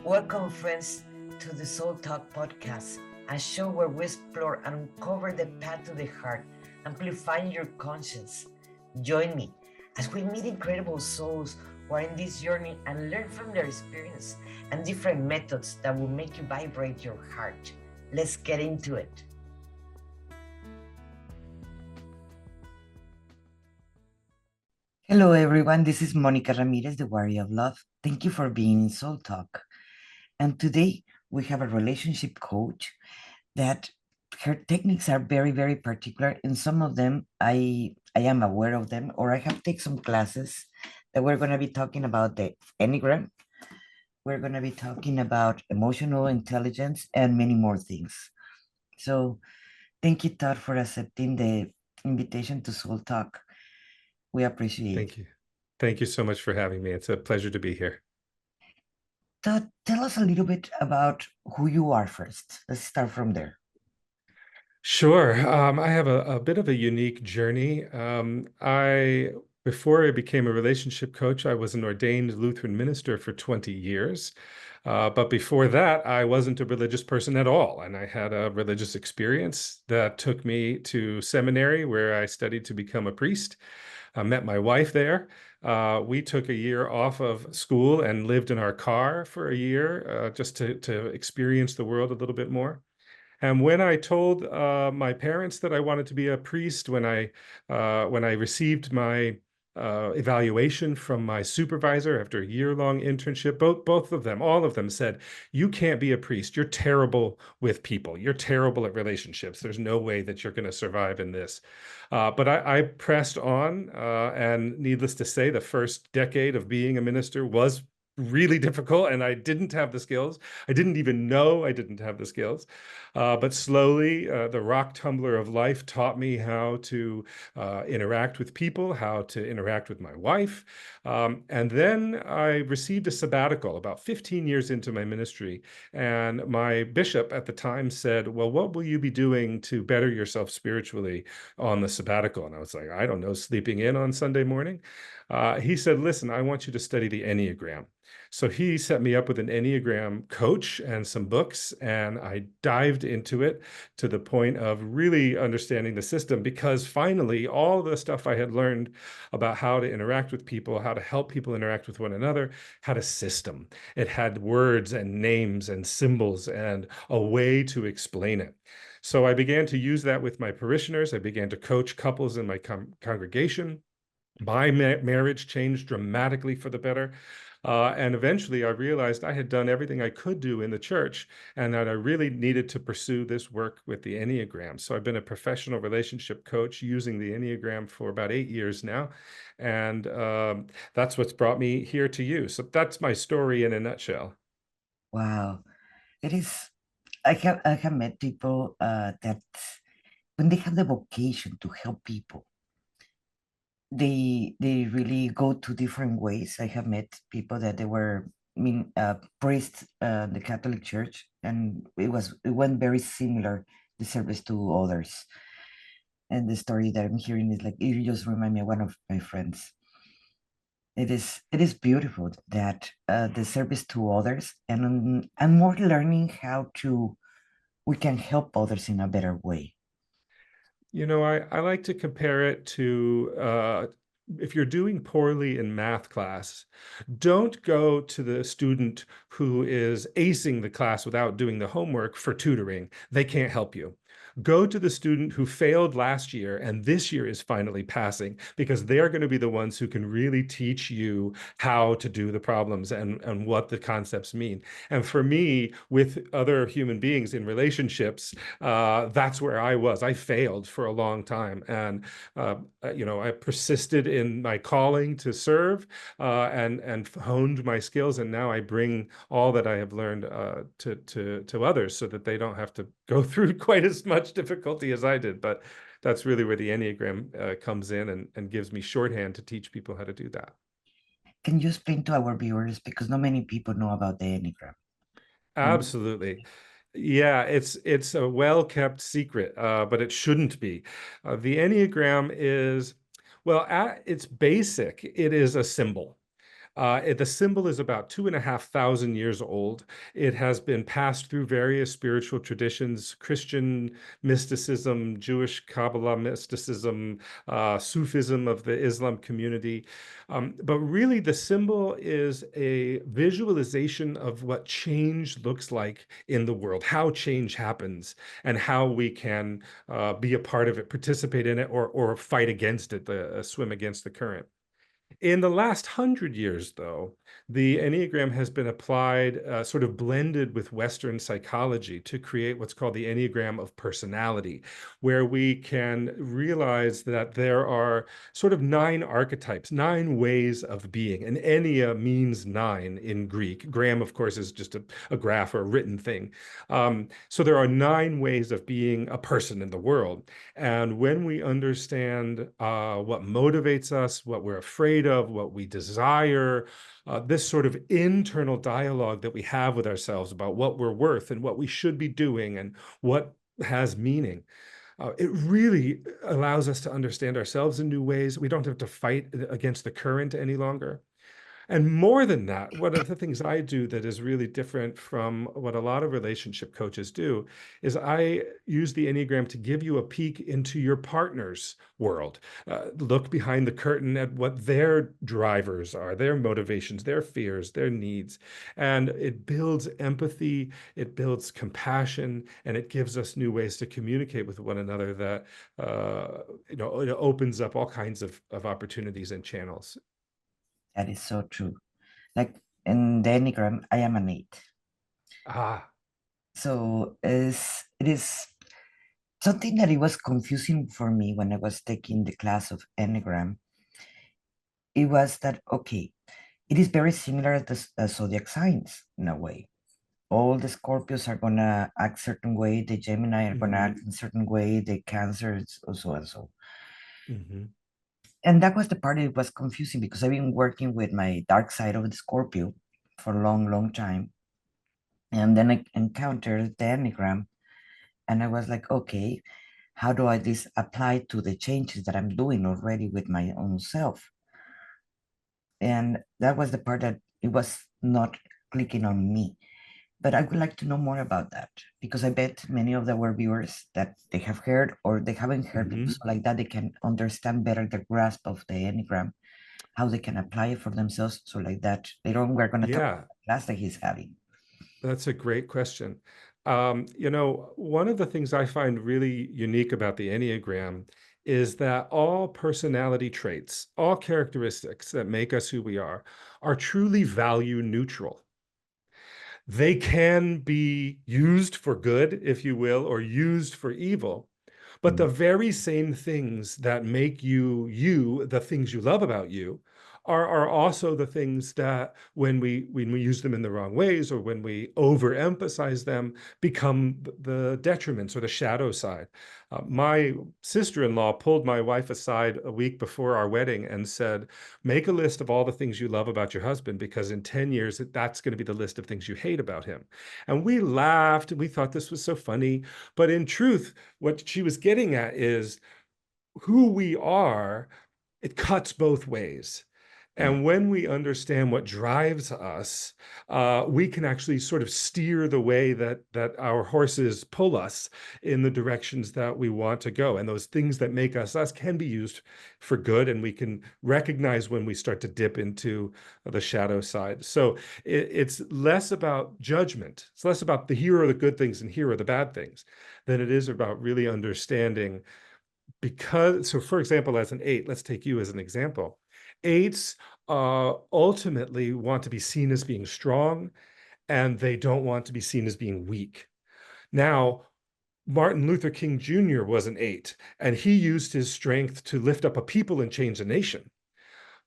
Welcome, friends, to the Soul Talk podcast, a show where we explore and uncover the path to the heart, amplifying your conscience. Join me as we meet incredible souls who are in this journey and learn from their experience and different methods that will make you vibrate your heart. Let's get into it. Hello, everyone. This is Monica Ramirez, the Warrior of Love. Thank you for being in Soul Talk. And today we have a relationship coach that her techniques are very, very particular. And some of them I am aware of them, or I have taken some classes that we're going to be talking about the Enneagram. We're going to be talking about emotional intelligence and many more things. So thank you, Todd, for accepting the invitation to Soul Talk. We appreciate Thank you. Thank you so much for having me. It's a pleasure to be here. Todd, tell us a little bit about who you are first. Let's start from there. Sure. I have a bit of a unique journey. Before I became a relationship coach, I was an ordained Lutheran minister for 20 years. But before that, I wasn't a religious person at all. And I had a religious experience that took me to seminary where I studied to become a priest. I met my wife there. We took a year off of school and lived in our car for a year just to experience the world a little bit more. And when I told my parents that I wanted to be a priest, when I received my evaluation from my supervisor after a year-long internship, both of them, all of them said, "You can't be a priest. You're terrible with people. You're terrible at relationships. There's no way that you're going to survive in this." But I pressed on, and needless to say, the first decade of being a minister was really difficult, and I didn't have the skills. I didn't even know I didn't have the skills. But slowly, the rock tumbler of life taught me how to interact with people, how to interact with my wife. And then I received a sabbatical about 15 years into my ministry. And my bishop at the time said, "Well, what will you be doing to better yourself spiritually on the sabbatical?" And I was like, "I don't know, sleeping in on Sunday morning." He said, "Listen, I want you to study the Enneagram." So he set me up with an Enneagram coach and some books, and I dived into it to the point of really understanding the system, because finally all the stuff I had learned about how to interact with people, how to help people interact with one another, had a system. It had words and names and symbols and a way to explain it. So I began to use that with my parishioners. I began to coach couples in my congregation. My marriage changed dramatically for the better. And eventually I realized I had done everything I could do in the church and that I really needed to pursue this work with the Enneagram. So I've been a professional relationship coach using the Enneagram for about 8 years now. And that's what's brought me here to you. So that's my story in a nutshell. Wow. It is, I have met people that when they have the vocation to help people, they really go to different ways. I have met people that they were priests in the Catholic Church, and it went very similar, the service to others. And the story that I'm hearing is like, it just remind me of one of my friends. It is beautiful that the service to others, and more learning how to we can help others in a better way. You know, I like to compare it to if you're doing poorly in math class, don't go to the student who is acing the class without doing the homework for tutoring. They can't help you. Go to the student who failed last year and this year is finally passing, because they're going to be the ones who can really teach you how to do the problems and what the concepts mean. And for me, with other human beings in relationships, that's where I was. I failed for a long time. And, I persisted in my calling to serve and honed my skills. And now I bring all that I have learned to others so that they don't have to go through quite as much difficulty as I did. But that's really where the Enneagram comes in and gives me shorthand to teach people how to do that. Can you explain to our viewers, because not many people know about the Enneagram? Absolutely. Yeah, it's a well-kept secret, but it shouldn't be. The Enneagram is, well, at its basic, it is a symbol. The symbol is about 2,500 years old. It has been passed through various spiritual traditions, Christian mysticism, Jewish Kabbalah mysticism, Sufism of the Islam community. But really, the symbol is a visualization of what change looks like in the world, how change happens, and how we can be a part of it, participate in it, or fight against it, swim against the current. In the last 100 years, though, the Enneagram has been applied, sort of blended with Western psychology to create what's called the Enneagram of personality, where we can realize that there are sort of 9 archetypes, 9 ways of being. And Ennea means 9 in Greek. Gram, of course, is just a graph or a written thing. So there are 9 ways of being a person in the world. And when we understand what motivates us, what we're afraid of, what we desire, this sort of internal dialogue that we have with ourselves about what we're worth and what we should be doing and what has meaning, it really allows us to understand ourselves in new ways. We don't have to fight against the current any longer. And more than that, one of the things I do that is really different from what a lot of relationship coaches do is I use the Enneagram to give you a peek into your partner's world. Look behind the curtain at what their drivers are, their motivations, their fears, their needs. And it builds empathy, it builds compassion, and it gives us new ways to communicate with one another that it opens up all kinds of opportunities and channels. That is so true. Like in the Enneagram, I am an 8. Ah. So it is something that it was confusing for me when I was taking the class of Enneagram. It was that, okay, it is very similar to the zodiac signs in a way. All the Scorpios are gonna act certain way, the Gemini are gonna Mhm, act in certain way, the Cancer is so and so. mhm, And that was the part that was confusing because I've been working with my dark side of the Scorpio for a long, long time. And then I encountered the Enneagram and I was like, okay, how do I this apply to the changes that I'm doing already with my own self? And that was the part that it was not clicking on me. But I would like to know more about that because I bet many of our viewers that they have heard or they haven't heard, mhm. so like that they can understand better the grasp of the Enneagram, how they can apply it for themselves. So like that, later on we're going to talk Yeah, about the class that he's having. that's a great question. One of the things I find really unique about the Enneagram is that all personality traits, all characteristics that make us who we are truly value neutral. They can be used for good, if you will, or used for evil. But the Mm. very same things that make you you, the things you love about you, are also the things that when we use them in the wrong ways or when we overemphasize them become the detriments or the shadow side. My sister-in-law pulled my wife aside a week before our wedding and said, make a list of all the things you love about your husband because in 10 years that's going to be the list of things you hate about him. And we laughed and we thought this was so funny. But in truth, what she was getting at is who we are, it cuts both ways. Yeah. And when we understand what drives us, we can actually sort of steer the way that our horses pull us in the directions that we want to go. And those things that make us us can be used for good. And we can recognize when we start to dip into the shadow side. So it's less about judgment. It's less about here are the good things and here are the bad things than it is about really understanding because, so for example, as an 8, let's take you as an example. 8s ultimately want to be seen as being strong, and they don't want to be seen as being weak. Now, Martin Luther King Jr. was an 8, and he used his strength to lift up a people and change a nation.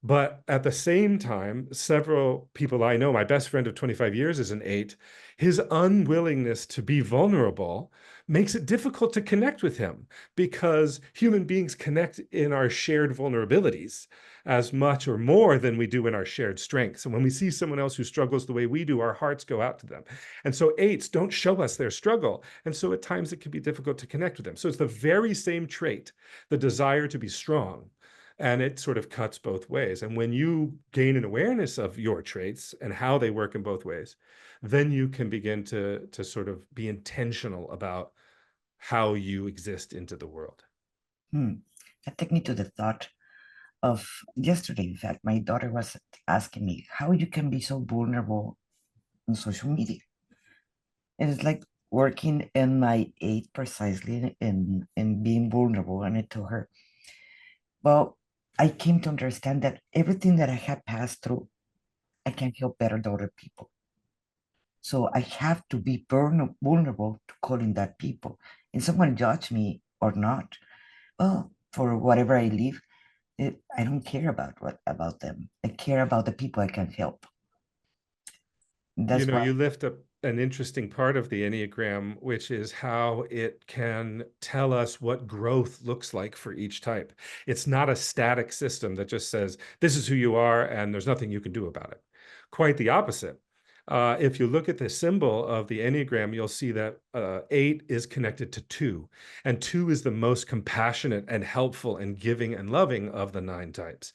But at the same time, several people I know, my best friend of 25 years is an 8, his unwillingness to be vulnerable makes it difficult to connect with him because human beings connect in our shared vulnerabilities as much or more than we do in our shared strengths. And when we see someone else who struggles the way we do, our hearts go out to them. And so 8s don't show us their struggle. And so at times it can be difficult to connect with them. So it's the very same trait, the desire to be strong, And it sort of cuts both ways. And when you gain an awareness of your traits and how they work in both ways, then you can begin to sort of be intentional about how you exist into the world. That took me to the thought of yesterday. In fact, my daughter was asking me how you can be so vulnerable on social media. And it's like working in my eight precisely in being vulnerable. And I told her, well, I came to understand that everything that I had passed through, I can help better the other people. So I have to be vulnerable to calling that people. And someone judge me or not, well, for whatever I live, I don't care about them. I care about the people I can help. You That's know, why. you lift up an interesting part of the Enneagram, which is how it can tell us what growth looks like for each type. It's not a static system that just says, this is who you are and there's nothing you can do about it. Quite the opposite. If you look at the symbol of the Enneagram, you'll see that 8 is connected to 2, and 2 is the most compassionate and helpful and giving and loving of the 9 types.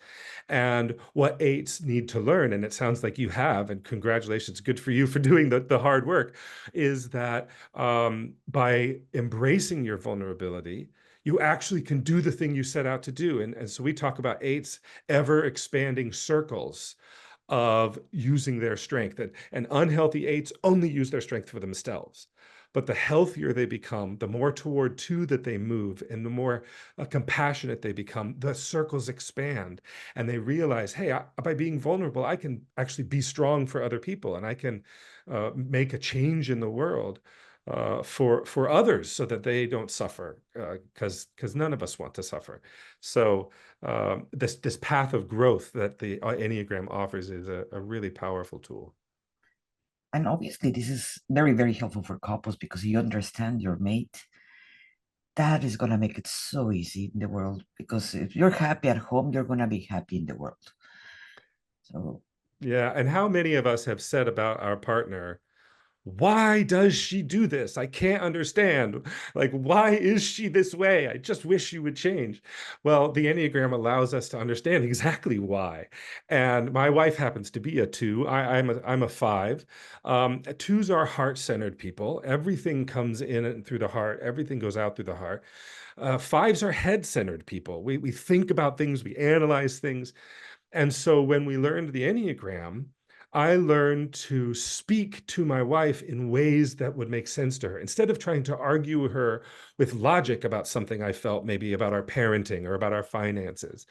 And what 8s need to learn, and it sounds like you have, and congratulations, good for you for doing the hard work, is that by embracing your vulnerability, you actually can do the thing you set out to do. And so we talk about 8s ever expanding circles of using their strength. And unhealthy 8s only use their strength for themselves. But the healthier they become, the more toward 2 that they move, and the more compassionate they become, the circles expand. And they realize, hey, by being vulnerable, I can actually be strong for other people, and I can make a change in the world for others so that they don't suffer, because none of us want to suffer. So this path of growth that the Enneagram offers is a really powerful tool. And obviously, this is very, very helpful for couples because you understand your mate. That is going to make it so easy in the world because if you're happy at home, you're going to be happy in the world. So, Yeah, and how many of us have said about our partner, why does she do this? I can't understand. Like, why is she this way? I just wish she would change. Well, the Enneagram allows us to understand exactly why. And my wife happens to be a 2. I'm a 5. 2s are heart-centered people. Everything comes in and through the heart. Everything goes out through the heart. 5s are head-centered people. We think about things. We analyze things. And so when we learned the Enneagram, I learned to speak to my wife in ways that would make sense to her. Instead of trying to argue her with logic about something I felt, maybe about our parenting or about our finances,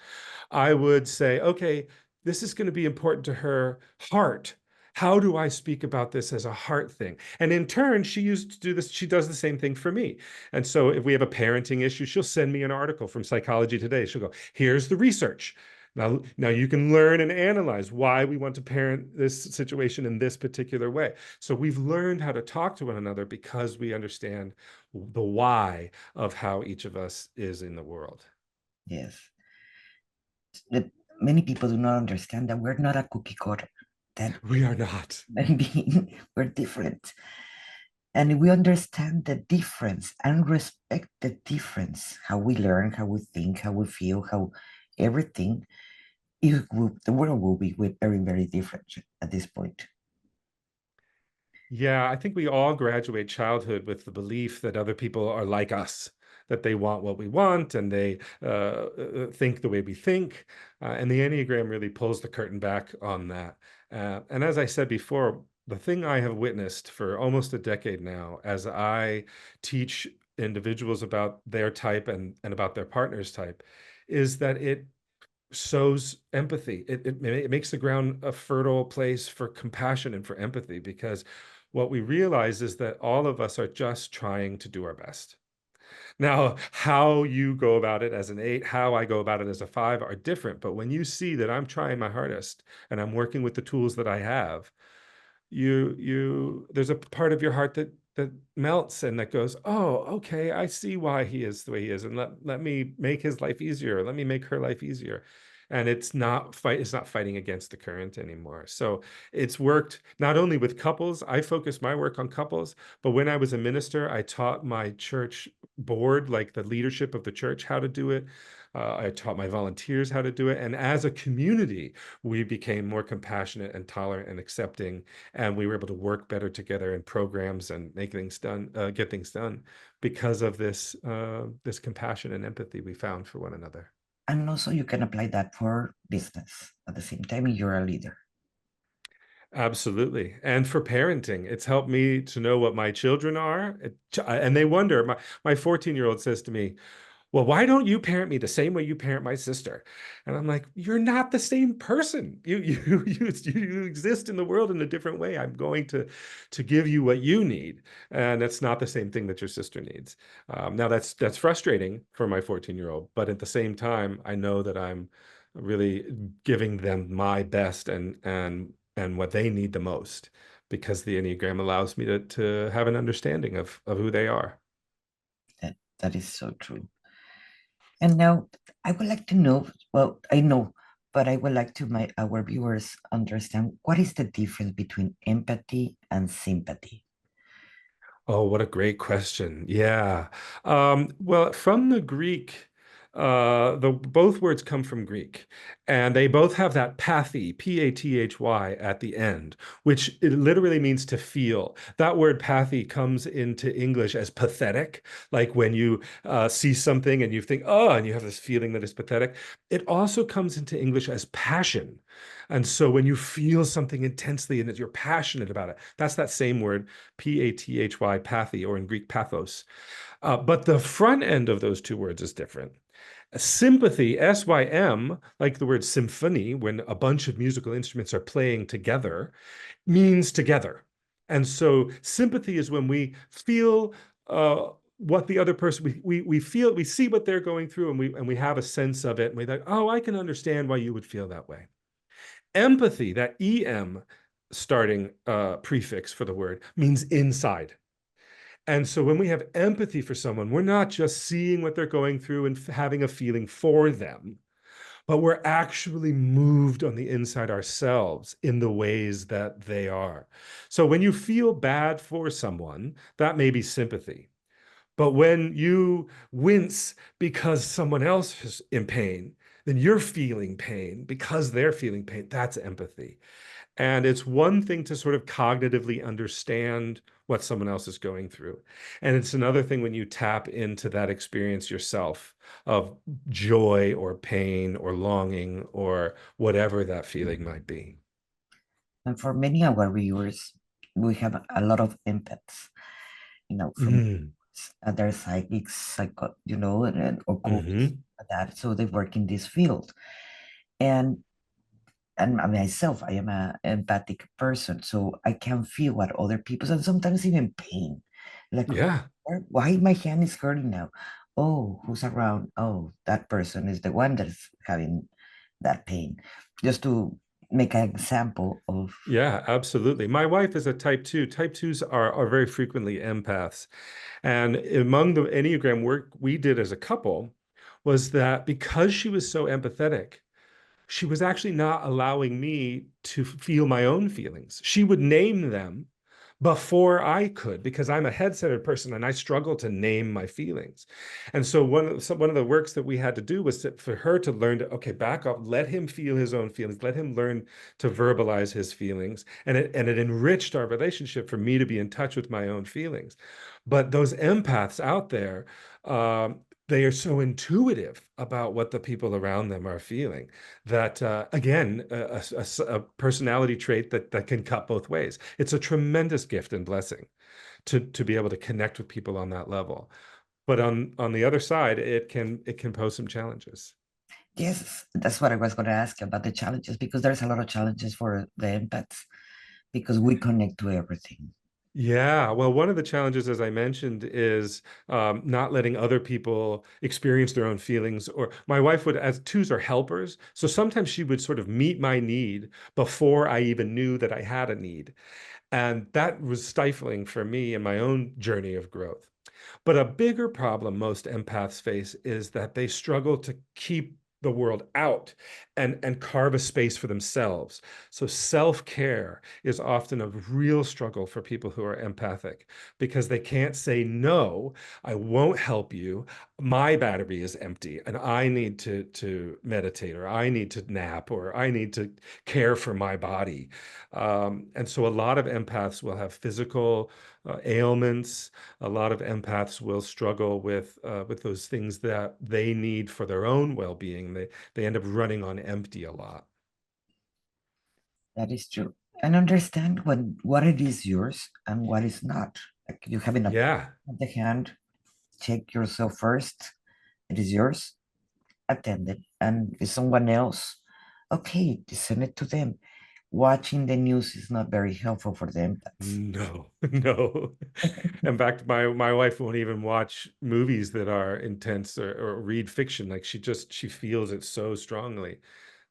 I would say, okay, this is going to be important to her heart. How do I speak about this as a heart thing? And in turn, she used to do this. She does the same thing for me. And so if we have a parenting issue, she'll send me an article from Psychology Today. She'll go, here's the research. Now you can learn and analyze why we want to parent this situation in this particular way. So we've learned how to talk to one another because we understand the why of how each of us is in the world. yes, that many people do not understand that we're not a cookie cutter, that We are not. being, we're different. And we understand the difference and respect the difference, how we learn, how we think, how we feel, how everything, the world will be very, very different at this point. Yeah, I think we all graduate childhood with the belief that other people are like us, that they want what we want and they think the way we think. And the Enneagram really pulls the curtain back on that. And as I said before, the thing I have witnessed for almost a decade now, as I teach individuals about their type and about their partner's type, is that it sows empathy. It makes the ground a fertile place for compassion and for empathy, because what we realize is that all of us are just trying to do our best. Now, how you go about it as an 8, how I go about it as a 5 are different. But when you see that I'm trying my hardest and I'm working with the tools that I have, there's a part of your heart that melts and that goes, oh, okay, I see why he is the way he is, and let me make his life easier, let me make her life easier. And it's not fighting against the current anymore. So it's worked not only with couples. I focus my work on couples, but when I was a minister, I taught my church board, like the leadership of the church, how to do it. I taught my volunteers how to do it. And as a community, we became more compassionate and tolerant and accepting, and we were able to work better together in programs and make things done, get things done because of this compassion and empathy we found for one another. And also, you can apply that for business at the same time. You're a leader. Absolutely. And for parenting, it's helped me to know what my children are. And they wonder, my 14-year-old says to me, well, why don't you parent me the same way you parent my sister? And I'm like, you're not the same person. You exist in the world in a different way. I'm going to give you what you need, and that's not the same thing that your sister needs. Now that's frustrating for my 14-year-old, but at the same time, I know that I'm really giving them my best and what they need the most, because the Enneagram allows me to have an understanding of who they are. That is so true. And now I would like to know, well, I know, but I would like to my our viewers understand what is the difference between empathy and sympathy. Oh, what a great question. Yeah. Well, from the Greek, the both words come from Greek, and they both have that pathy, P-A-T-H-Y at the end, which it literally means to feel. That word pathy comes into English as pathetic, like when you see something and you think, oh, and you have this feeling that it's pathetic. It also comes into English as passion. And so when you feel something intensely and that you're passionate about it, that's that same word, P-A-T-H-Y, pathy, or in Greek, pathos. But the front end of those two words is different. Sympathy, S-Y-M, like the word symphony, when a bunch of musical instruments are playing together, means together. And so sympathy is when we feel what the other person, we feel, we see what they're going through, and we have a sense of it, and we think, oh, I can understand why you would feel that way. Empathy, that em starting prefix for the word, means inside. And so when we have empathy for someone, we're not just seeing what they're going through and having a feeling for them, but we're actually moved on the inside ourselves in the ways that they are. So when you feel bad for someone, that may be sympathy. But when you wince because someone else is in pain, then you're feeling pain because they're feeling pain. That's empathy. And it's one thing to sort of cognitively understand what someone else is going through. And it's another thing when you tap into that experience yourself of joy or pain or longing or whatever that feeling might be. And for many of our viewers, we have a lot of empaths, from Mm, other psychics, and occultists, hmm. that. So they work in this field. And and myself, I am a empathic person, so I can feel what other people's, and sometimes even pain. Like, Yeah. why my hand is hurting now? Oh, who's around? Oh, that person is the one that's having that pain. Just to make an example of. Yeah, absolutely. My wife is a type two. Type twos are very frequently empaths. And among the Enneagram work we did as a couple was that because she was so empathetic, she was actually not allowing me to feel my own feelings. She would name them before I could, because I'm a head-centered person and I struggle to name my feelings. And so one of the works that we had to do was for her to learn to, okay, back up, let him feel his own feelings, let him learn to verbalize his feelings. And it enriched our relationship for me to be in touch with my own feelings. But those empaths out there, they are so intuitive about what the people around them are feeling that, again, a personality trait that can cut both ways. It's a tremendous gift and blessing to be able to connect with people on that level. But on the other side, it can pose some challenges. Yes, that's what I was going to ask you about the challenges, because there's a lot of challenges for the empaths because we connect to everything. Yeah, well, one of the challenges, as I mentioned, is not letting other people experience their own feelings. Or my wife would, as twos are helpers, so sometimes she would sort of meet my need before I even knew that I had a need. And that was stifling for me in my own journey of growth. But a bigger problem most empaths face is that they struggle to keep the world out and carve a space for themselves. So self-care is often a real struggle for people who are empathic because they can't say, no, I won't help you. My battery is empty and I need to meditate, or I need to nap, or I need to care for my body. And so a lot of empaths will have physical ailments. A lot of empaths will struggle with those things that they need for their own well-being. They end up running on empty a lot. That is true. And understand what it is yours and what is not. Like you have enough Yeah. at the hand, check yourself first. It is yours, attend it. And if someone else, okay, send it to them. Watching the news is not very helpful for them. That's No, no. In fact, my wife won't even watch movies that are intense, or read fiction. Like she feels it so strongly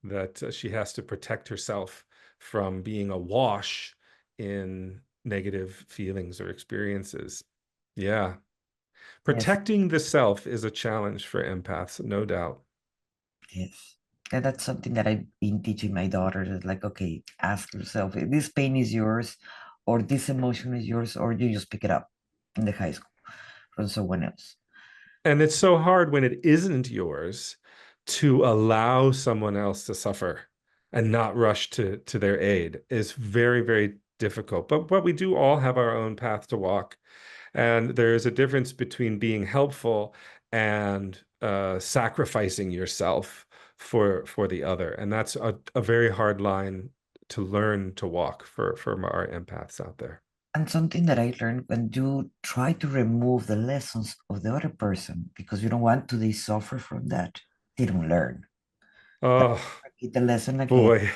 that she has to protect herself from being awash in negative feelings or experiences. Yeah. yes, Protecting the self is a challenge for empaths, no doubt. yes. And that's something that I've been teaching my daughter. Is like, okay, ask yourself if this pain is yours, or this emotion is yours, or you just pick it up in the high school from someone else. And it's so hard when it isn't yours to allow someone else to suffer and not rush to their aid is very, very difficult. But we do all have our own path to walk. And there is a difference between being helpful and sacrificing yourself for the other. And that's a very hard line to learn to walk for our empaths out there. And something that I learned, when you try to remove the lessons of the other person because you don't want to they suffer from that, they don't learn. But Oh, repeat the lesson again boy.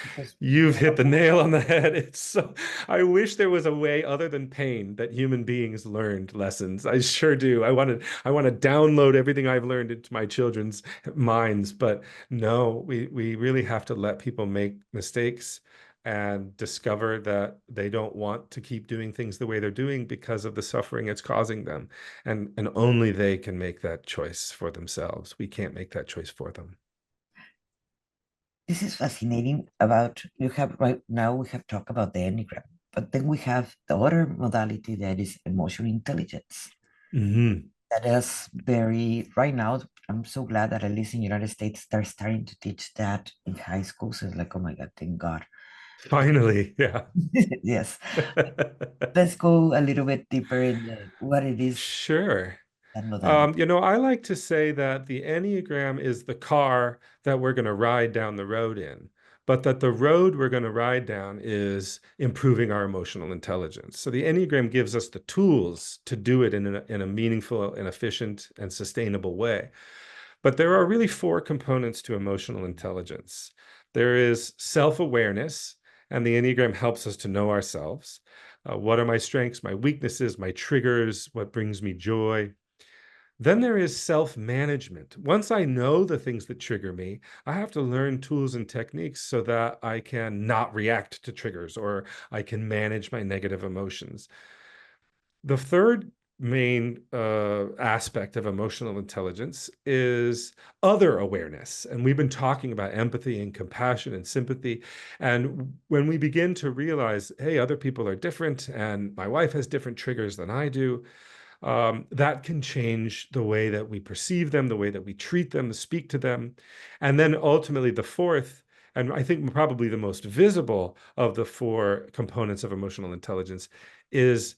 because You've hit the nail on the head. It's so, I wish there was a way other than pain that human beings learned lessons. I sure do. I want to download everything I've learned into my children's minds, but no, we really have to let people make mistakes and discover that they don't want to keep doing things the way they're doing because of the suffering it's causing them. And only they can make that choice for themselves. We can't make that choice for them. this is fascinating about you have right now we have talked about the Enneagram, but then we have the other modality that is emotional intelligence. Mhm. That is very right now. I'm so glad that at least in United States they're starting to teach that in high school. So it's like, oh my God, thank God. Finally, yeah. Yes. Let's go a little bit deeper in what it is Sure. that modality. I like to say that the Enneagram is the car that we're going to ride down the road in, but that the road we're going to ride down is improving our emotional intelligence. So the Enneagram gives us the tools to do it in a meaningful and efficient and sustainable way. But there are really four components to emotional intelligence. There is self-awareness, and the Enneagram helps us to know ourselves. What are my strengths, my weaknesses, my triggers, what brings me joy? Then there is self-management. Once I know the things that trigger me, I have to learn tools and techniques so that I can not react to triggers, or I can manage my negative emotions. The third main aspect of emotional intelligence is other awareness. And we've been talking about empathy and compassion and sympathy. And when we begin to realize, hey, other people are different and my wife has different triggers than I do, that can change the way that we perceive them, the way that we treat them, speak to them. And then ultimately, the fourth, and I think probably the most visible of the four components of emotional intelligence, is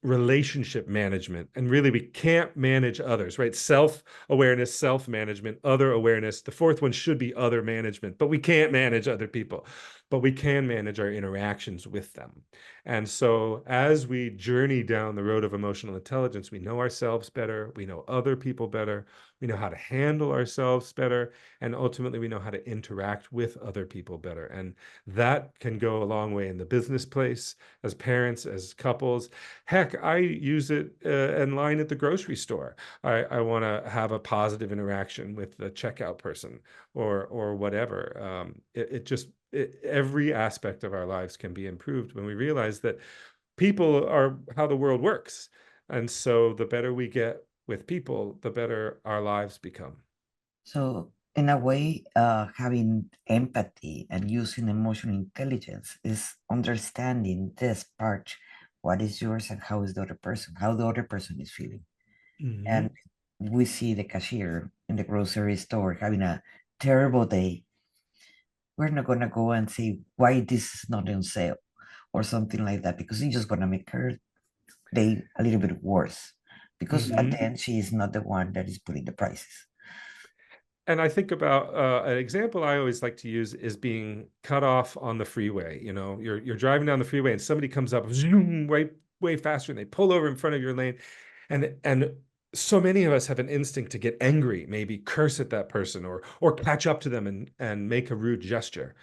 relationship management. And really, we can't manage others, right? Self-awareness, self-management, other awareness. The fourth one should be other management, but we can't manage other people, but we can manage our interactions with them. And so as we journey down the road of emotional intelligence, we know ourselves better, we know other people better, we know how to handle ourselves better, and ultimately we know how to interact with other people better. And that can go a long way in the business place, as parents, as couples. Heck, I use it in line at the grocery store. I want to have a positive interaction with the checkout person, or whatever. Every aspect of our lives can be improved when we realize that people are how the world works. And so the better we get with people, the better our lives become. So In a way, having empathy and using emotional intelligence is understanding this part, what is yours and how is the other person, how the other person is feeling. And Hmm. we see the cashier in the grocery store having a terrible day. We're not gonna go and say why this is not on sale or something like that, because it's just gonna make her day a little bit worse. Because at the Hmm. end, she is not the one that is putting the prices. And I think about an example I always like to use is being cut off on the freeway. You know, you're driving down the freeway and somebody comes up zoom, way faster and they pull over in front of your lane. And so many of us have an instinct to get angry, maybe curse at that person or catch up to them and make a rude gesture.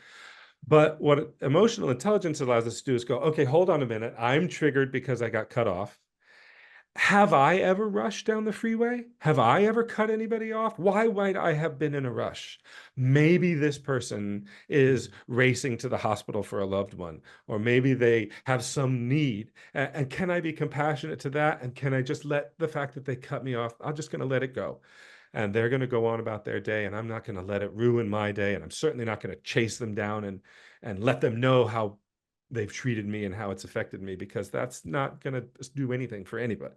But what emotional intelligence allows us to do is go, okay, hold on a minute. I'm triggered because I got cut off. Have I ever rushed down the freeway? Have I ever cut anybody off? Why might I have been in a rush? Maybe this person is racing to the hospital for a loved one, or maybe they have some need. And can I be compassionate to that? And can I just let the fact that they cut me off, I'm just going to let it go. And they're going to go on about their day, and I'm not going to let it ruin my day. And I'm certainly not going to chase them down and let them know how they've treated me and how it's affected me, because that's not going to do anything for anybody.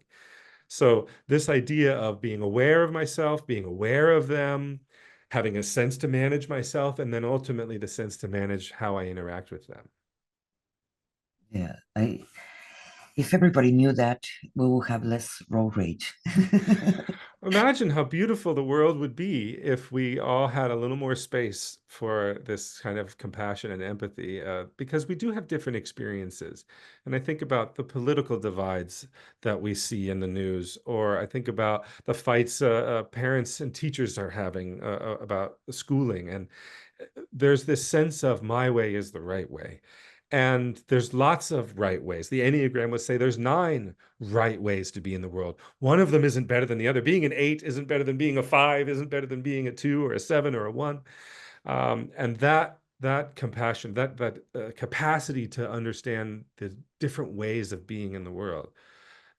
So this idea of being aware of myself, being aware of them, having a sense to manage myself, and then ultimately the sense to manage how I interact with them. Yeah, if everybody knew that, we will have less road rage. Imagine how beautiful the world would be if we all had a little more space for this kind of compassion and empathy, because we do have different experiences. And I think about the political divides that we see in the news, or I think about the fights parents and teachers are having about schooling. And there's this sense of my way is the right way. And there's lots of right ways. The Enneagram would say there's 9 right ways to be in the world. One of them isn't better than the other. Being an 8 isn't better than being a 5, isn't better than being a 2 or a 7 or a 1. And that compassion, that capacity to understand the different ways of being in the world,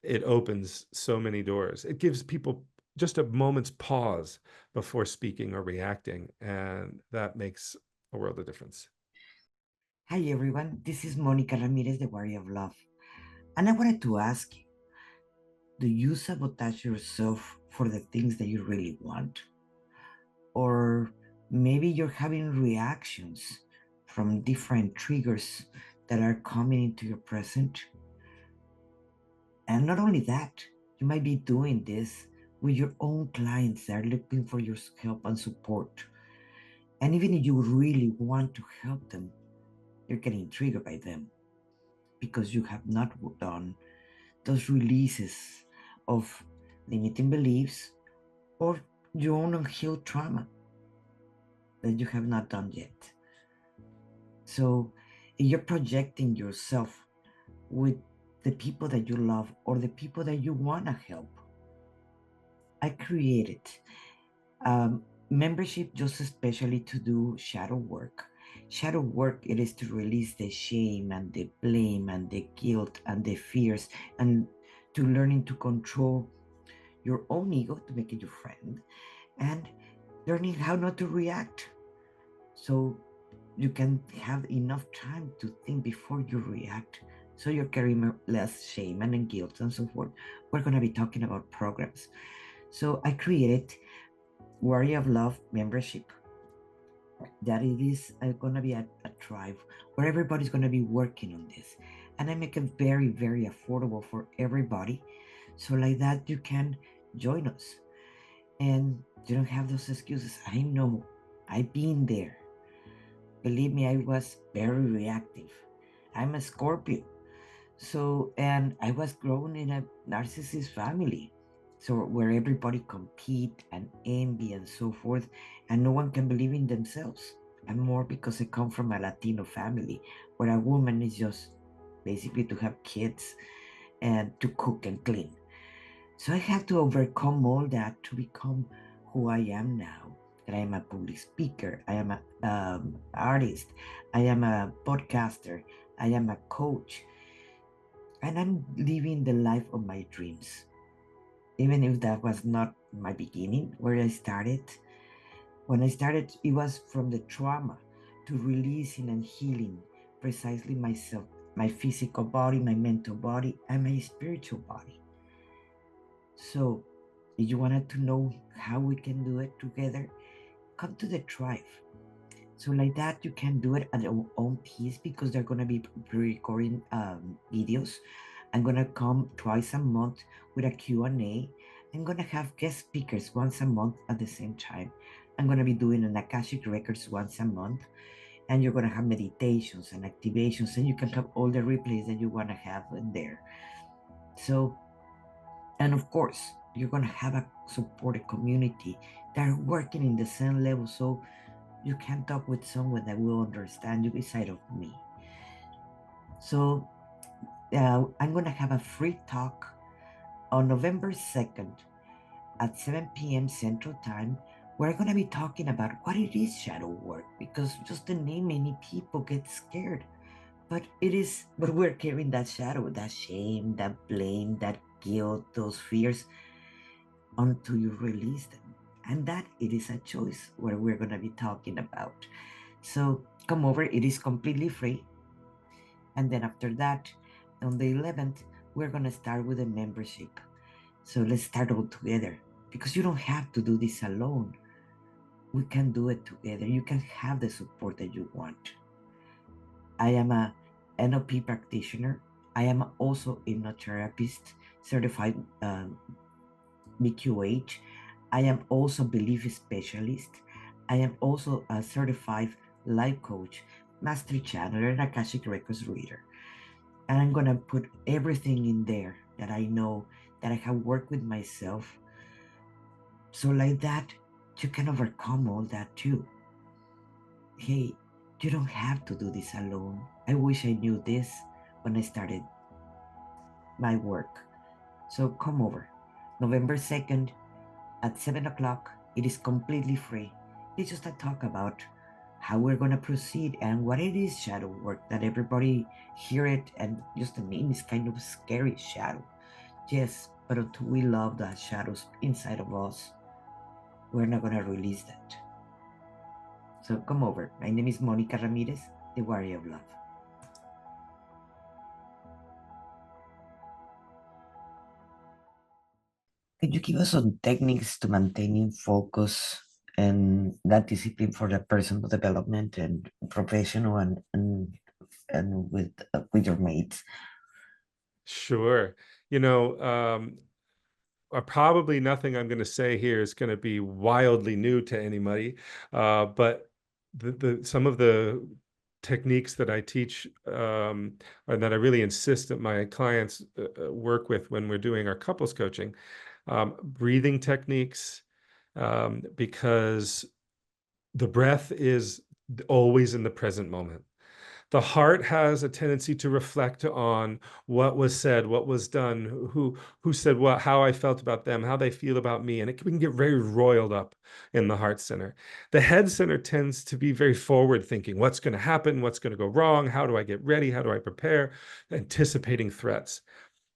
it opens so many doors. It gives people just a moment's pause before speaking or reacting, and that makes a world of difference. Hi everyone, this is Monica Ramirez, the Warrior of Love. And I wanted to ask you, do you sabotage yourself for the things that you really want? Or maybe you're having reactions from different triggers that are coming into your present? And not only that, you might be doing this with your own clients that are looking for your help and support. And even if you really want to help them, you're getting triggered by them because you have not done those releases of limiting beliefs or your own unhealed trauma that you have not done yet. So if you're projecting yourself with the people that you love or the people that you want to help, I created membership just especially to do shadow work. Shadow work, it is to release the shame and the blame and the guilt and the fears, and to learning to control your own ego to make it your friend, and learning how not to react so you can have enough time to think before you react, so you're carrying less shame and guilt and so forth. We're going to be talking about programs. So I created Warrior of Love membership, that it is going to be a tribe where everybody's going to be working on this, and I make it very very affordable for everybody, so like that you can join us and you don't have those excuses. I know, I've been there. Believe me, I was very reactive. I'm a Scorpio. So, and I was grown in a narcissist family. So, where everybody compete and envy and so forth, and no one can believe in themselves. And more because I come from a Latino family where a woman is just basically to have kids and to cook and clean. So I had to overcome all that to become who I am now. That I am a public speaker, I am an artist, I am a podcaster, I am a coach, and I'm living the life of my dreams. Even if that was not my beginning, where I started, When I started, it was from the trauma to releasing and healing precisely myself, my physical body, my mental body, and my spiritual body. So, if you wanted to know how we can do it together, come to the tribe. So, like that, you can do it at your own pace because they're going to be recording videos. I'm going to come twice a month with a Q&A. I'm going to have guest speakers once a month at the same time. I'm going to be doing an Akashic Records once a month. And you're going to have meditations and activations, and you can have all the replays that you want to have in there. So, and of course, you're going to have a supported community that are working in the same level. So you can talk with someone that will understand you beside of me. So I'm going to have a free talk on November 2nd at 7 p.m. Central Time. We're going to be talking about what it is shadow work, because just the name, many people get scared. But it is, but we're carrying that shadow, that shame, that blame, that guilt, those fears until you release them. And that it is a choice where we're going to be talking about. So come over, it is completely free. And then after that, on the 11th, we're going to start with a membership. So let's start all together, because you don't have to do this alone. We can do it together. You can have the support that you want. I am a NLP practitioner. I am also a hypnotherapist, certified BQH. I am also belief specialist. I am also a certified life coach, master channeler, and Akashic Records reader. And I'm gonna put everything in there that I know, that I have worked with myself. So like that, you can overcome all that too. Hey, you don't have to do this alone. I wish I knew this when I started my work. So come over. November 2nd at 7 o'clock. It is completely free. It's just a talk about how we're going to proceed and what it is shadow work, that everybody hear it, and just the name is kind of scary, shadow. Yes, but until we love the shadows inside of us, we're not going to release that. So come over. My name is Monica Ramirez, the Warrior of Love. Could you give us some techniques to maintaining focus and that discipline for the personal development and professional, and with your mates? Sure. Probably nothing I'm going to say here is going to be wildly new to anybody, but some of the techniques that I teach, and that I really insist that my clients work with when we're doing our couples coaching, breathing techniques, because the breath is always in the present moment. The heart has a tendency to reflect on what was said, what was done, who said what, how I felt about them, how they feel about me, and we can get very roiled up in the heart center. The head center tends to be very forward thinking. What's going to happen? What's going to go wrong? How do I get ready? How do I prepare? Anticipating threats.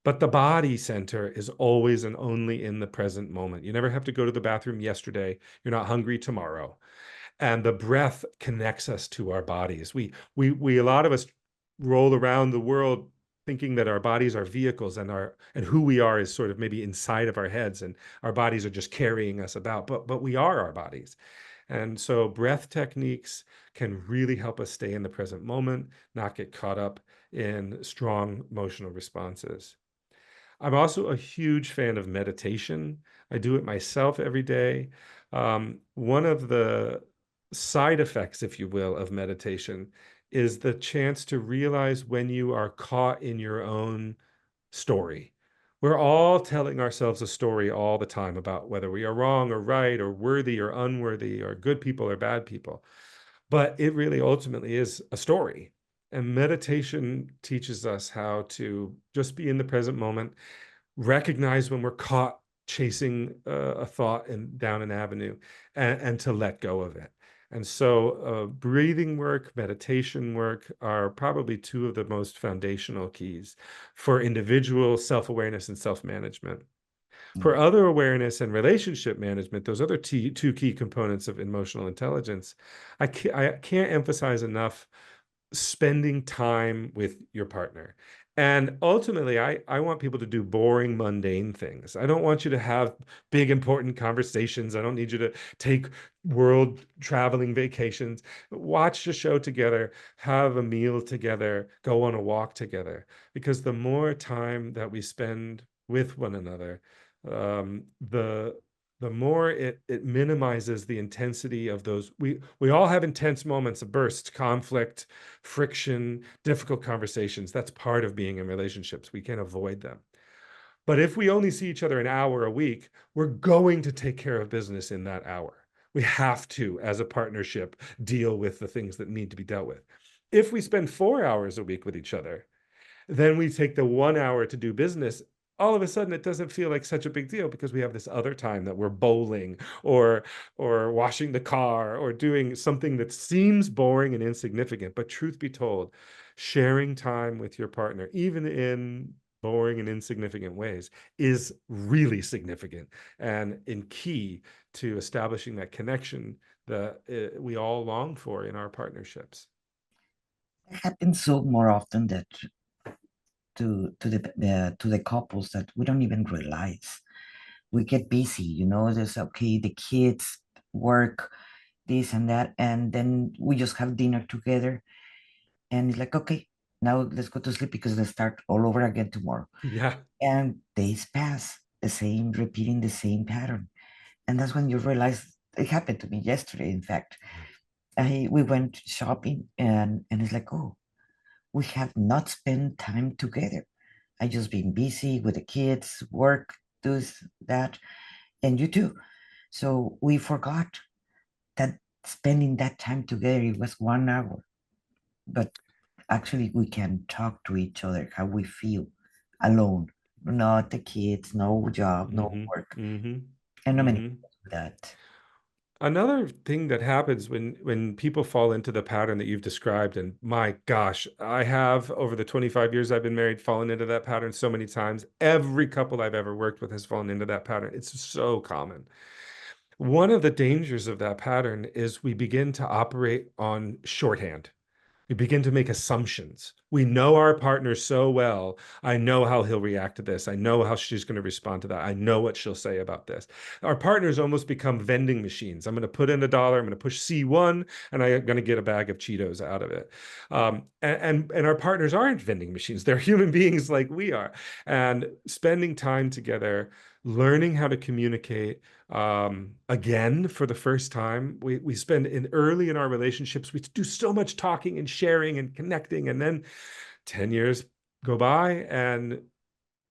But the body center is always and only in the present moment. You never have to go to the bathroom yesterday. You're not hungry tomorrow. And the breath connects us to our bodies. A lot of us roll around the world thinking that our bodies are vehicles, and who we are is sort of maybe inside of our heads, and our bodies are just carrying us about, but we are our bodies. And so breath techniques can really help us stay in the present moment, not get caught up in strong emotional responses. I'm also a huge fan of meditation. I do it myself every day. One of the side effects, if you will, of meditation is the chance to realize when you are caught in your own story. We're all telling ourselves a story all the time about whether we are wrong or right or worthy or unworthy or good people or bad people. But it really ultimately is a story. And meditation teaches us how to just be in the present moment, recognize when we're caught chasing a thought and down an avenue, and to let go of it. And so breathing work, meditation work are probably two of the most foundational keys for individual self-awareness and self-management. For other awareness and relationship management, those other two key components of emotional intelligence, I can't emphasize enough spending time with your partner. And ultimately, I want people to do boring, mundane things. I don't want you to have big, important conversations. I don't need you to take world traveling vacations. Watch a show together, have a meal together, go on a walk together. Because the more time that we spend with one another, the more it minimizes the intensity of those. We all have intense moments of burst, conflict, friction, difficult conversations. That's part of being in relationships. We can't avoid them. But if we only see each other an hour a week, we're going to take care of business in that hour. We have to, as a partnership, deal with the things that need to be dealt with. If we spend 4 hours a week with each other, then we take the 1 hour to do business. All of a sudden, it doesn't feel like such a big deal because we have this other time that we're bowling or washing the car or doing something that seems boring and insignificant. But truth be told, sharing time with your partner, even in boring and insignificant ways, is really significant and in key to establishing that connection that we all long for in our partnerships. It happens so more often that to the couples that we don't even realize. We get busy, there's okay, the kids, work, this and that, and then we just have dinner together, and it's like, okay, now let's go to sleep because they start all over again tomorrow. Yeah. And days pass, the same, repeating the same pattern. And that's when you realize it happened to me yesterday. In fact, we went shopping, and it's like, oh, we have not spent time together. I just been busy with the kids, work, this, that, and you too. So we forgot that spending that time together, it was 1 hour. But actually, we can talk to each other how we feel alone, not the kids, no job, no Mm-hmm. work, Mm-hmm. and not many Mm-hmm. people do that. Another thing that happens when people fall into the pattern that you've described, and my gosh, I have over the 25 years I've been married fallen into that pattern so many times. Every couple I've ever worked with has fallen into that pattern. It's so common. One of the dangers of that pattern is we begin to operate on shorthand. We begin to make assumptions. We know our partner so well. I know how he'll react to this. I know how she's going to respond to that. I know what she'll say about this. Our partners almost become vending machines. I'm going to put in $1. I'm going to push C1, and I'm going to get a bag of Cheetos out of it. And our partners aren't vending machines. They're human beings like we are. And spending time together, learning how to communicate, again, for the first time, we spend in early in our relationships, we do so much talking and sharing and connecting, and then 10 years go by, and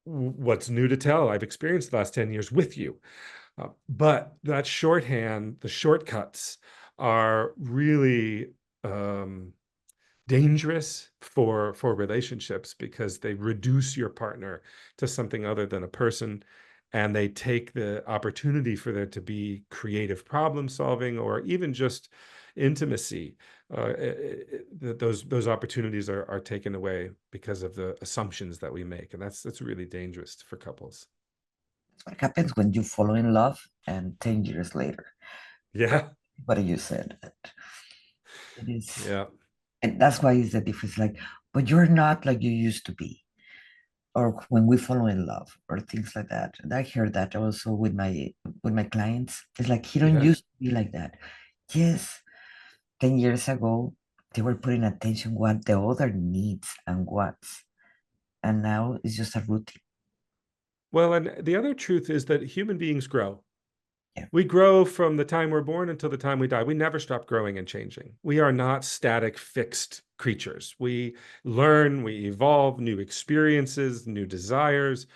what's new to tell? I've experienced the last 10 years with you. But that shorthand, the shortcuts are really dangerous for relationships because they reduce your partner to something other than a person, and they take the opportunity for there to be creative problem solving or even just intimacy. Those opportunities are taken away because of the assumptions that we make, and that's really dangerous for couples. That's what happens when you fall in love, and 10 years later, Yeah. what you said, it is, Yeah. and that's why it's the difference. Like, but you're not like you used to be, or when we fall in love, or things like that. And I hear that also with my clients. It's like he don't Yeah. used to be like that. Yes, 10 years ago, they were putting attention what the other needs and wants, and now it's just a routine. Well, and the other truth is that human beings grow. Yeah, We grow from the time we're born until the time we die. We never stop growing and changing. We are not static, fixed creatures. We learn, we evolve, new experiences, new desires.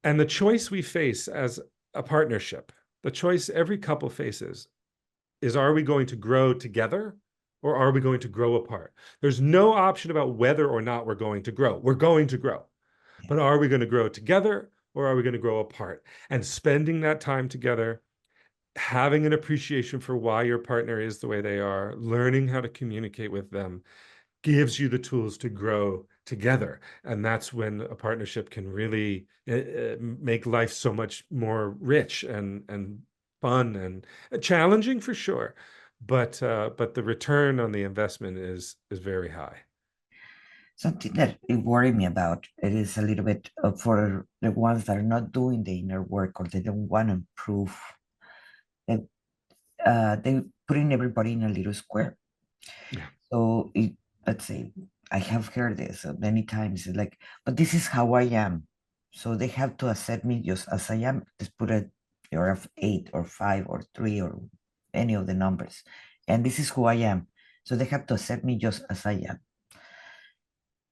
And the choice we face as a partnership, the choice every couple faces is, are we going to grow together or are we going to grow apart? There's no option about whether or not we're going to grow. We're going to grow. yeah. But are we going to grow together or are we going to grow apart? And spending that time together, having an appreciation for why your partner is the way they are, learning how to communicate with them gives you the tools to grow together. And that's when a partnership can really make life so much more rich and fun and challenging for sure. But the return on the investment is very high. Something that it worried me about it is a little bit for the ones that are not doing the inner work or they don't want to improve. That they putting everybody in a little square. Yeah, So let's say I have heard this many times. It's like, but this is how I am. So they have to accept me just as I am. Just put a you're of 8 or 5 or 3 or any of the numbers, and this is who I am. So they have to accept me just as I am.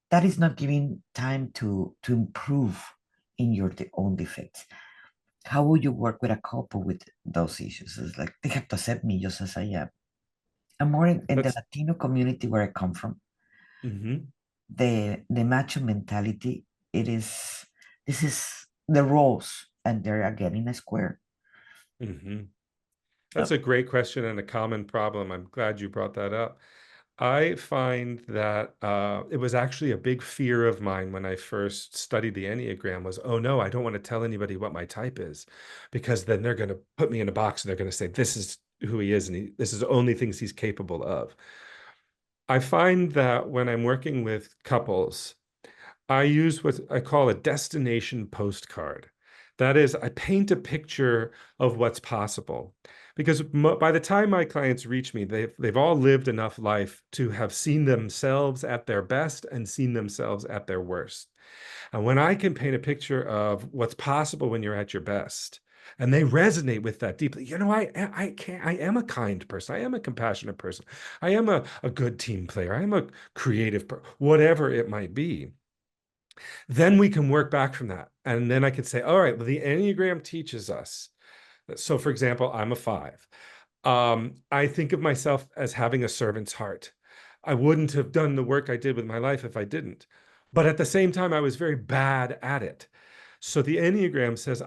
That is not giving time to improve in your own defects. How would you work with a couple with those issues? It's like they have to accept me just as I am. And more in the that's Latino community where I come from, mhm, the macho mentality, it is this is the roles, and they're again in a square. mhm. Uh, That's a great question and a common problem. I'm glad you brought that up. I find that it was actually a big fear of mine when I first studied the Enneagram was, oh no, I don't want to tell anybody what my type is, because then they're going to put me in a box and they're going to say, this is who he is and this is the only things he's capable of. I find that when I'm working with couples, I use what I call a destination postcard. That is, I paint a picture of what's possible. Because by the time my clients reach me, they've all lived enough life to have seen themselves at their best and seen themselves at their worst. And when I can paint a picture of what's possible when you're at your best, and they resonate with that deeply, I am a kind person. I am a compassionate person. I am a good team player. I am a creative, whatever it might be, then we can work back from that. And then I could say, all right, well, the Enneagram teaches us. So, for example, I'm a 5. I think of myself as having a servant's heart. I wouldn't have done the work I did with my life if I didn't. But at the same time, I was very bad at it. So the Enneagram says,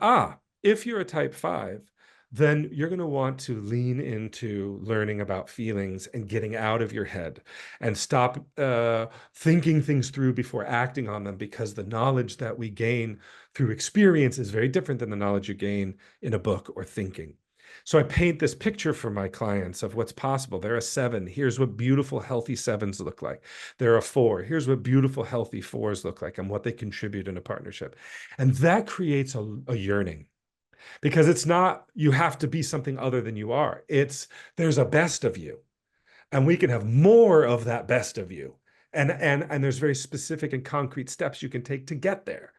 if you're a type 5, then you're going to want to lean into learning about feelings and getting out of your head and stop thinking things through before acting on them, because the knowledge that we gain through experience is very different than the knowledge you gain in a book or thinking. So I paint this picture for my clients of what's possible. They're a 7. Here's what beautiful, healthy 7s look like. They're a 4. Here's what beautiful, healthy 4s look like and what they contribute in a partnership. And that creates a yearning, because it's not you have to be something other than you are. It's there's a best of you, and we can have more of that best of you. And there's very specific and concrete steps you can take to get there.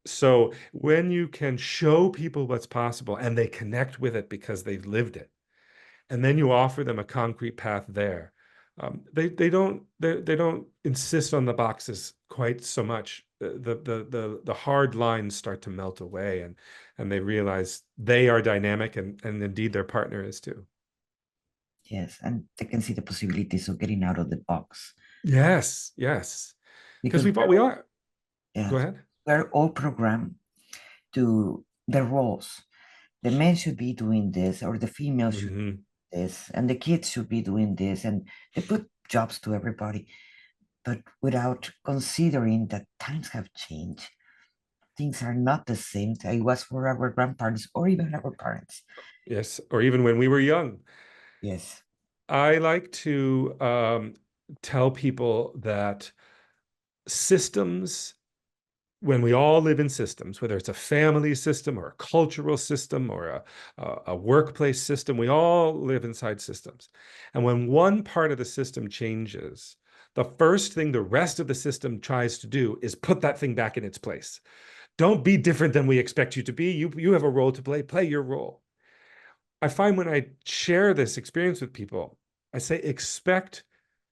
So when you can show people what's possible and they connect with it because they've lived it, and then you offer them a concrete path there, they don't insist on the boxes quite so much. The hard lines start to melt away, and they realize they are dynamic, and indeed their partner is too. yes, and they can see the possibilities of getting out of the box Yes, yes, because because we are. Go yes, ahead. we're all programmed to the roles. The men should be doing this, or the female should Hmm. do this, and the kids should be doing this, and they put jobs to everybody, but without considering that times have changed. Things are not the same that it was for our grandparents or even our parents. Yes, or even when we were young. Yes, I like to tell people that systems, when we all live in systems, whether it's a family system or a cultural system or a workplace system, we all live inside systems. And when one part of the system changes, the first thing the rest of the system tries to do is put that thing back in its place. Don't be different than we expect you to be. You have a role to play. Play your role. I find when I share this experience with people, I say, expect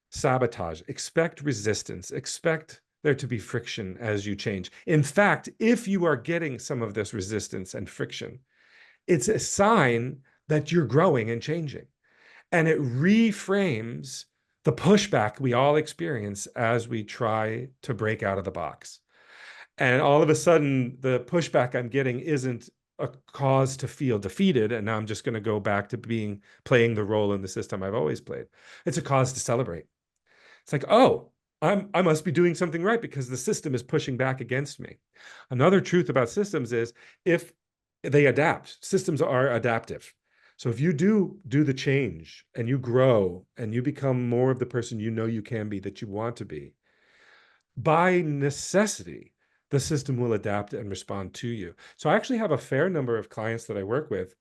sabotage, expect resistance, expect there to be friction as you change. In fact, if you are getting some of this resistance and friction, it's a sign that you're growing and changing. And it reframes the pushback we all experience as we try to break out of the box. And all of a sudden, the pushback I'm getting isn't a cause to feel defeated, and now I'm just going to go back to playing the role in the system I've always played. It's a cause to celebrate. It's like, oh, I must be doing something right because the system is pushing back against me. Another truth about systems is if they adapt, systems are adaptive. So if you do the change and you grow and you become more of the person you know you can be, that you want to be, by necessity, the system will adapt and respond to you. So I actually have a fair number of clients that I work with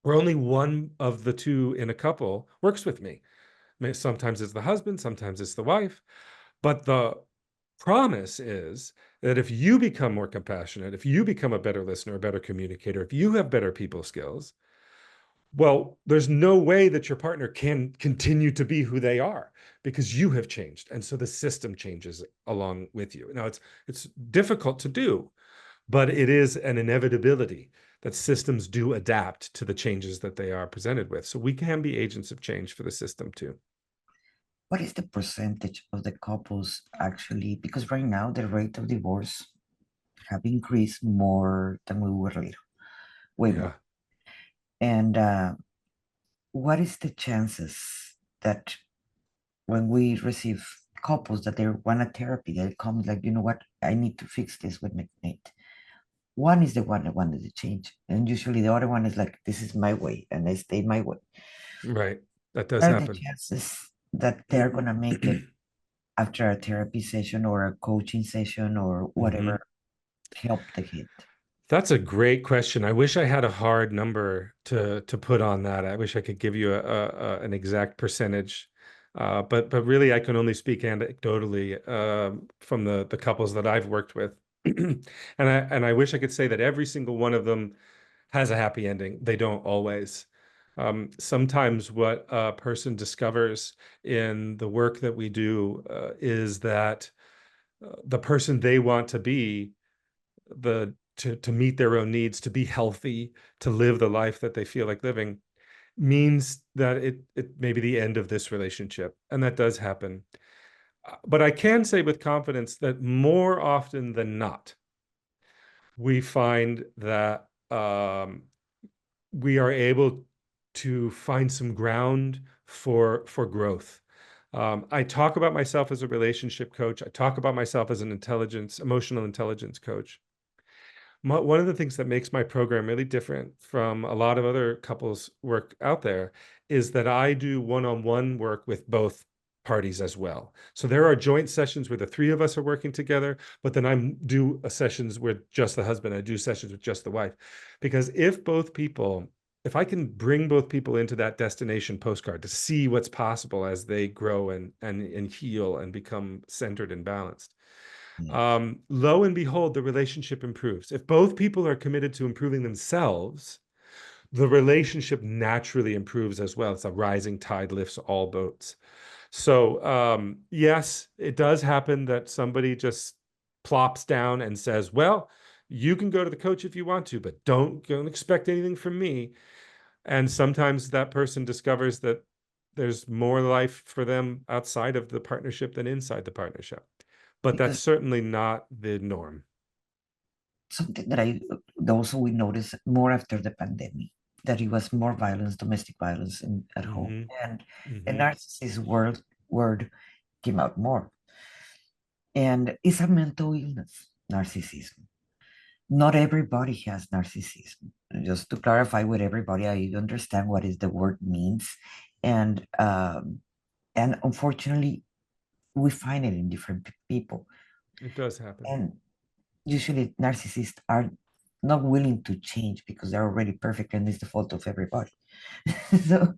where only one of the two in a couple works with me. Sometimes it's the husband, sometimes it's the wife. But the promise is that if you become more compassionate, if you become a better listener, a better communicator, if you have better people skills, well, there's no way that your partner can continue to be who they are because you have changed. And so the system changes along with you. Now, it's difficult to do, but it is an inevitability that systems do adapt to the changes that they are presented with. So we can be agents of change for the system too. What is the percentage of the couples actually? Because right now the rate of divorce have increased more than we were later, way more. Yeah. And what is the chances that when we receive couples that they want a therapy, they come like, you know what, I need to fix this with my mate. One is the one that wanted to change, and usually the other one is like, this is my way, and I stay my way. Right. That does What are the happen. chances that they're gonna make it after a therapy session or a coaching session or Mhm. whatever help they get? That's a great question. I wish I had a hard number to put on that. I wish I could give you an exact percentage. But really I can only speak anecdotally from the couples that I've worked with. And I wish I could say that every single one of them has a happy ending. They don't always. Sometimes what a person discovers in the work that we do is that the person they want to be, to meet their own needs, to be healthy, to live the life that they feel like living, means that it may be the end of this relationship, and that does happen. But I can say with confidence that more often than not, we find that we are able to find some ground for growth. I talk about myself as a relationship coach. I talk about myself as an emotional intelligence coach. One of the things that makes my program really different from a lot of other couples work out there is that I do one-on-one work with both parties as well. So there are joint sessions where the three of us are working together, but then I do sessions with just the husband. I do sessions with just the wife. Because if I can bring both people into that destination postcard to see what's possible as they grow and heal and become centered and balanced, Yes. lo and behold, the relationship improves. If both people are committed to improving themselves, the relationship naturally improves as well. It's a rising tide lifts all boats. So, yes, it does happen that somebody just plops down and says, well, you can go to the coach if you want to, but don't expect anything from me. And sometimes that person discovers that there's more life for them outside of the partnership than inside the partnership. But that's Because certainly not the norm. something that I also we noticed more after the pandemic, that it was more violence, domestic violence at home, Hmm. and the Hmm. narcissist word came out more. And it's a mental illness, narcissism. Not everybody has narcissism. Just to clarify with everybody, I understand what is the word means, and unfortunately, we find it in different people. It does happen. And usually, narcissists are not willing to change because they're already perfect, and it's the fault of everybody. So,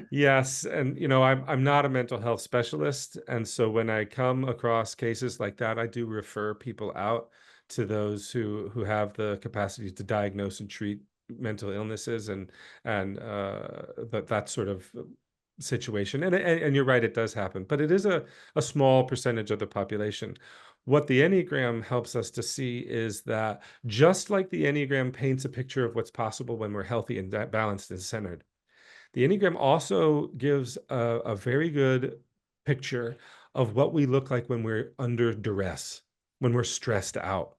Yes, and I'm not a mental health specialist, and so when I come across cases like that, I do refer people out to those who have the capacity to diagnose and treat mental illnesses and that sort of situation. And you're right, it does happen, but it is a small percentage of the population. What the Enneagram helps us to see is that just like the Enneagram paints a picture of what's possible when we're healthy and balanced and centered, the Enneagram also gives a very good picture of what we look like when we're under duress, when we're stressed out,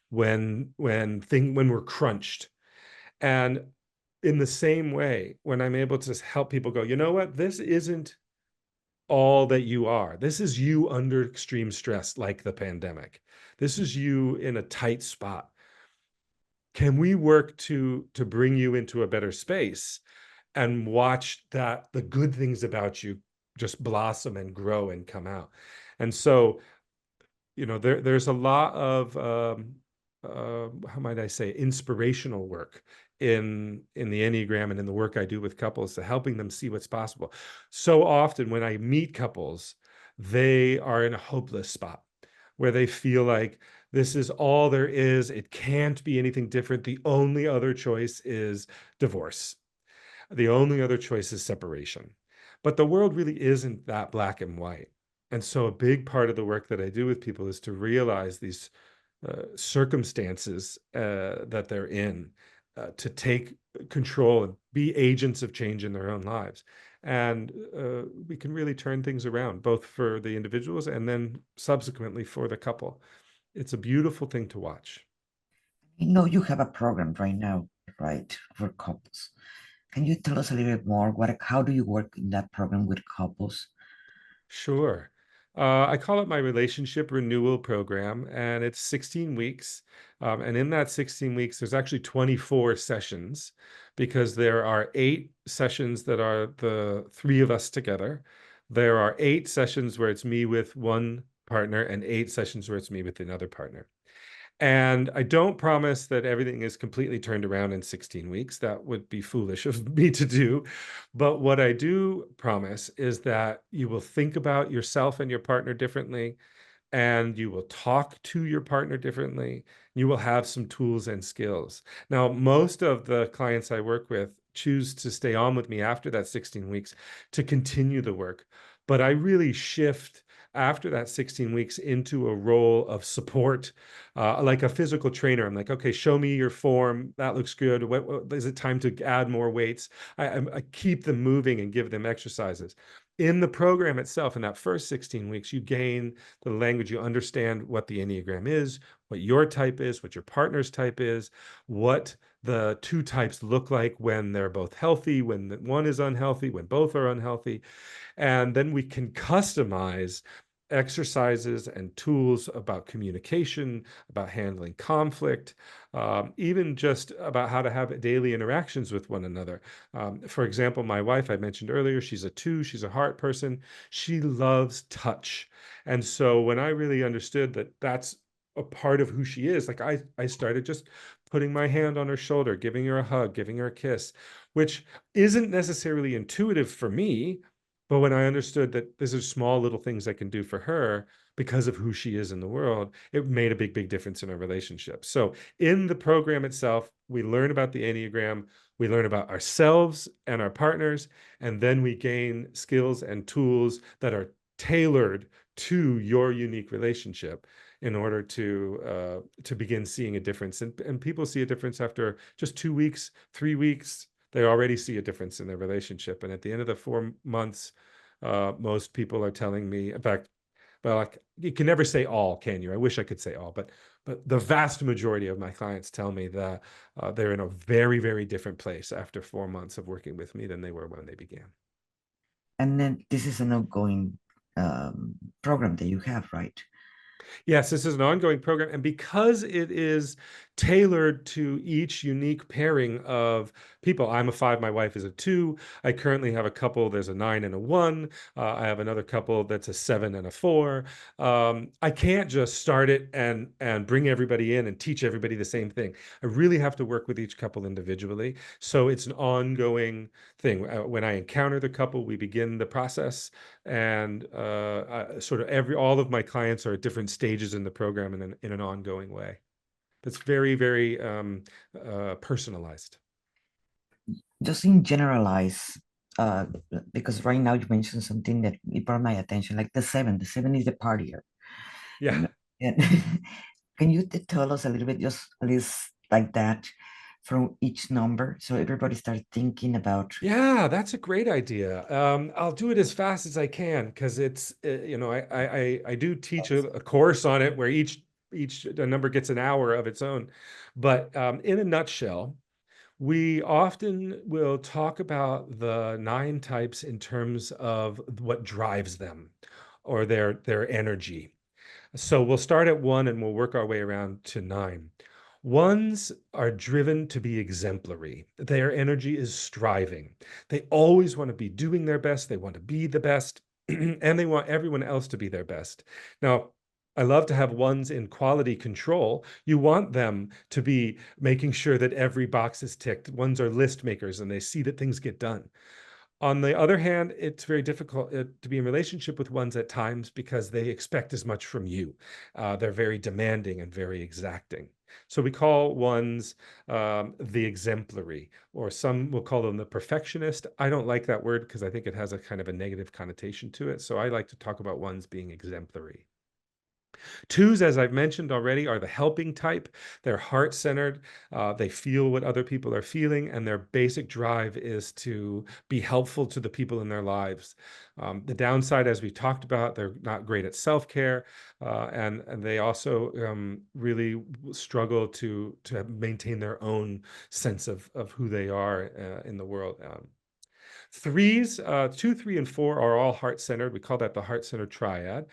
when we're crunched. And in the same way, when I'm able to help people go, you know what, this isn't all that you are. This is you under extreme stress, like the pandemic. This is you in a tight spot. Can we work to bring you into a better space and watch that the good things about you just blossom and grow and come out? And so, there's a lot of how might I say, inspirational work in the Enneagram and in the work I do with couples to helping them see what's possible. So often when I meet couples, they are in a hopeless spot where they feel like this is all there is. It can't be anything different. The only other choice is divorce. The only other choice is separation. But the world really isn't that black and white. And so a big part of the work that I do with people is to realize these circumstances that they're in, to take control and be agents of change in their own lives. And we can really turn things around, both for the individuals and then subsequently for the couple. It's a beautiful thing to watch. I know you have a program right now, right, for couples. Can you tell us a little bit more? How do you work in that program with couples? Sure. I call it my relationship renewal program, and it's 16 weeks. And in that 16 weeks, there's actually 24 sessions because there are 8 sessions that are the three of us together. There are 8 sessions where it's me with one partner, and 8 sessions where it's me with another partner. And I don't promise that everything is completely turned around in 16 weeks. That would be foolish of me to do. But what I do promise is that you will think about yourself and your partner differently, and you will talk to your partner differently. You will have some tools and skills. Now, most of the clients I work with choose to stay on with me after that 16 weeks to continue the work. But I really shift after that 16 weeks into a role of support, like a physical trainer. I'm like, okay, show me your form. That looks good. What is it time to add more weights? I keep them moving and give them exercises. In the program itself, in that first 16 weeks, you gain the language, you understand what the Enneagram is, what your type is, what your partner's type is, what the two types look like when they're both healthy, when one is unhealthy, when both are unhealthy. And then we can customize exercises and tools about communication, about handling conflict, even just about how to have daily interactions with one another. For example, my wife, I mentioned earlier, she's a 2, she's a heart person. She loves touch. And so when I really understood that that's a part of who she is, like I started just putting my hand on her shoulder, giving her a hug, giving her a kiss, which isn't necessarily intuitive for me. But when I understood that these are small little things I can do for her because of who she is in the world, it made a big, big difference in our relationship. So in the program itself, we learn about the Enneagram, we learn about ourselves and our partners, and then we gain skills and tools that are tailored to your unique relationship in order to begin seeing a difference. And people see a difference after just 2 weeks, 3 weeks. They already see a difference in their relationship. And at the end of the 4 months, most people are telling me, in fact, well, like, you can never say all, can you? I wish I could say all, but the vast majority of my clients tell me that they're in a very, very different place after 4 months of working with me than they were when they began. And then this is an ongoing program that you have, right? Yes, this is an ongoing program. And because it is tailored to each unique pairing of people, I'm a 5, my wife is a 2. I currently have a couple, there's a 9 and a 1. I have another couple that's a 7 and a 4. I can't just start it and bring everybody in and teach everybody the same thing. I really have to work with each couple individually. So it's an ongoing thing. When I encounter the couple, we begin the process, and sort of all of my clients are at different stages in the program in an ongoing way. That's very, very personalized. Just in generalize, uh, because right now you mentioned something that it brought my attention, like the 7. The 7 is the partier, Yeah. you know. And can you tell us a little bit, just at least like that, from each number, so everybody starts thinking about. Yeah, that's a great idea. I'll do it as fast as I can because it's I do teach a course on it where each number gets an hour of its own. But in a nutshell, We often will talk about the 9 types in terms of what drives them or their energy. So we'll start at 1 and we'll work our way around to 9. Ones are driven to be exemplary. Their energy is striving. They always want to be doing their best. They want to be the best, and they want everyone else to be their best. Now, I love to have ones in quality control. You want them to be making sure that every box is ticked. Ones are list makers and they see that things get done. On the other hand, it's very difficult to be in relationship with ones at times because they expect as much from you. They're very demanding and very exacting. So we call ones the exemplary, or some will call them the perfectionist. I don't like that word because I think it has a kind of a negative connotation to it. So I like to talk about ones being exemplary. Twos, as I've mentioned already, are the helping type. They're heart-centered. They feel what other people are feeling, and their basic drive is to be helpful to the people in their lives. The downside, as we talked about, they're not great at self-care, and they also really struggle to maintain their own sense of who they are in the world. Threes, 2, 3, and 4 are all heart-centered. We call that the heart-centered triad.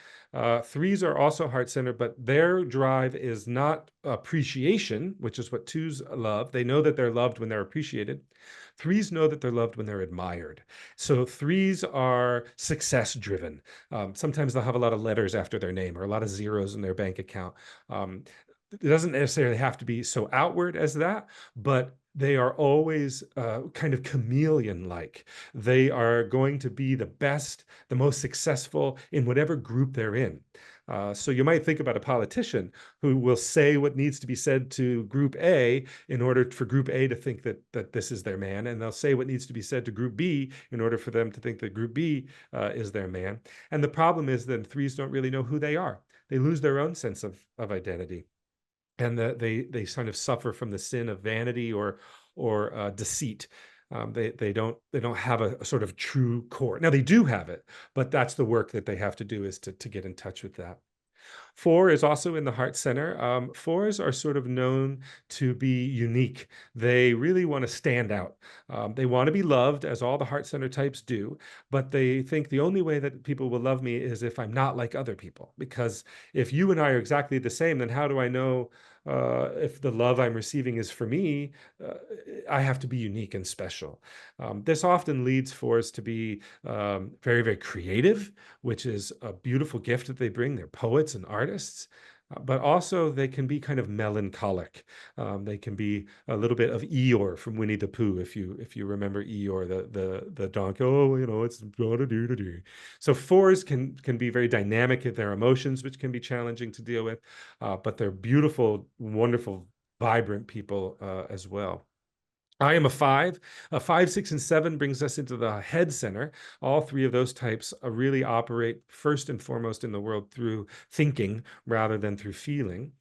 Threes are also heart-centered, but their drive is not appreciation, which is what twos love. They know that they're loved when they're appreciated. Threes know that they're loved when they're admired. So threes are success-driven. Sometimes they'll have a lot of letters after their name or a lot of zeros in their bank account. It doesn't necessarily have to be so outward as that, but they are always kind of chameleon-like. They are going to be the best, the most successful in whatever group they're in. So you might think about a politician who will say what needs to be said to Group A in order for Group A to think that this is their man, and they'll say what needs to be said to Group B in order for them to think that Group B is their man. And the problem is that threes don't really know who they are. They lose their own sense of identity, and they sort of suffer from the sin of vanity or deceit. They don't have a sort of true core. Now they do have it, but that's the work that they have to do, is to get in touch with that. 4 is also in the heart center. Fours are sort of known to be unique. They really want to stand out. They want to be loved, as all the heart center types do, but they think the only way that people will love me is if I'm not like other people. Because if you and I are exactly the same, then how do I know if the love I'm receiving is for me? Uh, I have to be unique and special. This often leads fours to be very, very creative, which is a beautiful gift that they bring. They're poets and artists, but also they can be kind of melancholic. They can be a little bit of Eeyore from Winnie the Pooh, if you remember Eeyore, the donkey. Oh, it's da-da-doo-da-doo. So fours can be very dynamic in their emotions, which can be challenging to deal with, but they're beautiful, wonderful, vibrant people as well. I am a 5. A 5, 6, and 7 brings us into the head center. All three of those types really operate first and foremost in the world through thinking rather than through feeling.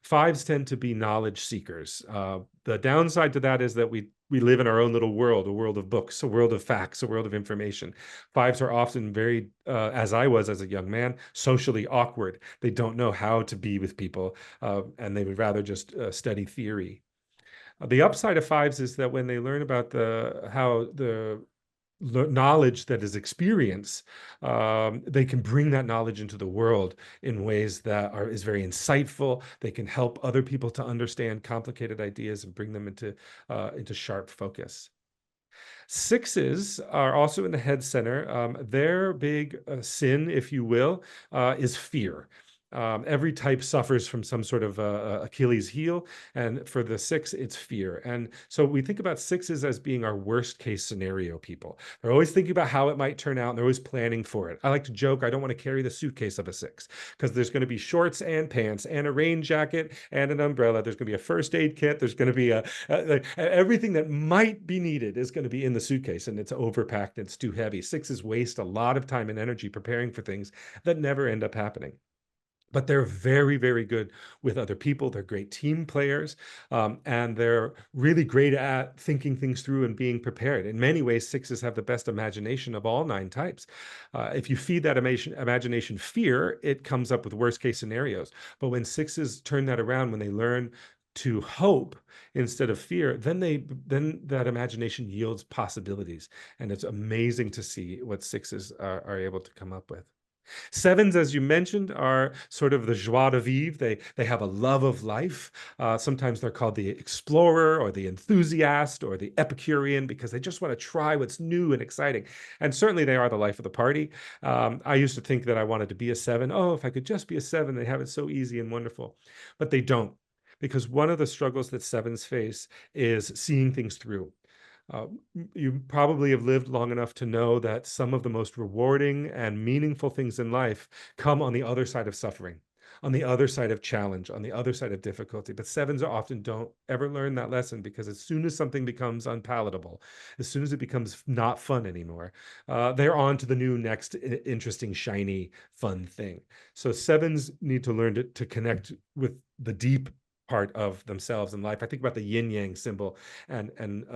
Fives tend to be knowledge seekers. The downside to that is that we live in our own little world, a world of books, a world of facts, a world of information. Fives are often very, as I was as a young man, socially awkward. They don't know how to be with people, and they would rather just study theory. The upside of fives is that when they learn about how the knowledge that is experience, they can bring that knowledge into the world in ways that is very insightful. They can help other people to understand complicated ideas and bring them into sharp focus. Sixes are also in the head center. Their big sin, if you will, is fear. Every type suffers from some sort of Achilles heel, and for the 6, it's fear. And so we think about sixes as being our worst case scenario people. They're always thinking about how it might turn out, and they're always planning for it. I like to joke, I don't want to carry the suitcase of a 6, because there's going to be shorts and pants and a rain jacket and an umbrella. There's going to be a first aid kit. There's going to be everything that might be needed is going to be in the suitcase, and it's overpacked. It's too heavy. Sixes waste a lot of time and energy preparing for things that never end up happening. But they're very, very good with other people. They're great team players, and they're really great at thinking things through and being prepared. In many ways, sixes have the best imagination of all 9 types. If you feed that imagination fear, it comes up with worst case scenarios. But when sixes turn that around, when they learn to hope instead of fear, then that imagination yields possibilities. And it's amazing to see what sixes are able to come up with. Sevens, as you mentioned, are sort of the joie de vivre. They have a love of life. Sometimes they're called the explorer or the enthusiast or the Epicurean, because they just want to try what's new and exciting. And certainly they are the life of the party. I used to think that I wanted to be a seven. Oh, if I could just be a seven, they have it so easy and wonderful. But they don't, because one of the struggles that sevens face is seeing things through. Uh, you probably have lived long enough to know that some of the most rewarding and meaningful things in life come on the other side of suffering, on the other side of challenge, on the other side of difficulty. But sevens often don't ever learn that lesson, because as soon as something becomes unpalatable, as soon as it becomes not fun anymore, they're on to the new, next interesting, shiny, fun thing. So sevens need to learn to connect with the deep part of themselves in life. I think about the yin yang symbol, and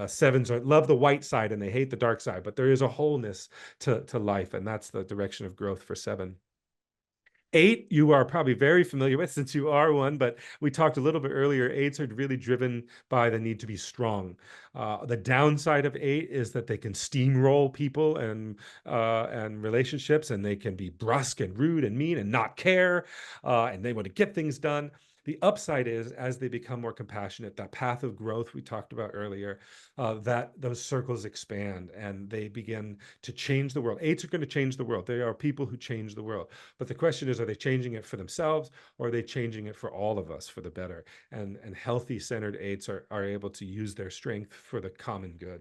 sevens love the white side and they hate the dark side, but there is a wholeness to life, and that's the direction of growth for seven. Eight, you are probably very familiar with, since you are one, but we talked a little bit earlier. Eights are really driven by the need to be strong. The downside of eight is that they can steamroll people and relationships, and they can be brusque and rude and mean and not care, and they want to get things done. The upside is, as they become more compassionate, that path of growth we talked about earlier, that those circles expand and they begin to change the world. Eights are going to change the world. They are people who change the world. But the question is, are they changing it for themselves, or are they changing it for all of us for the better? And healthy centered eights are able to use their strength for the common good.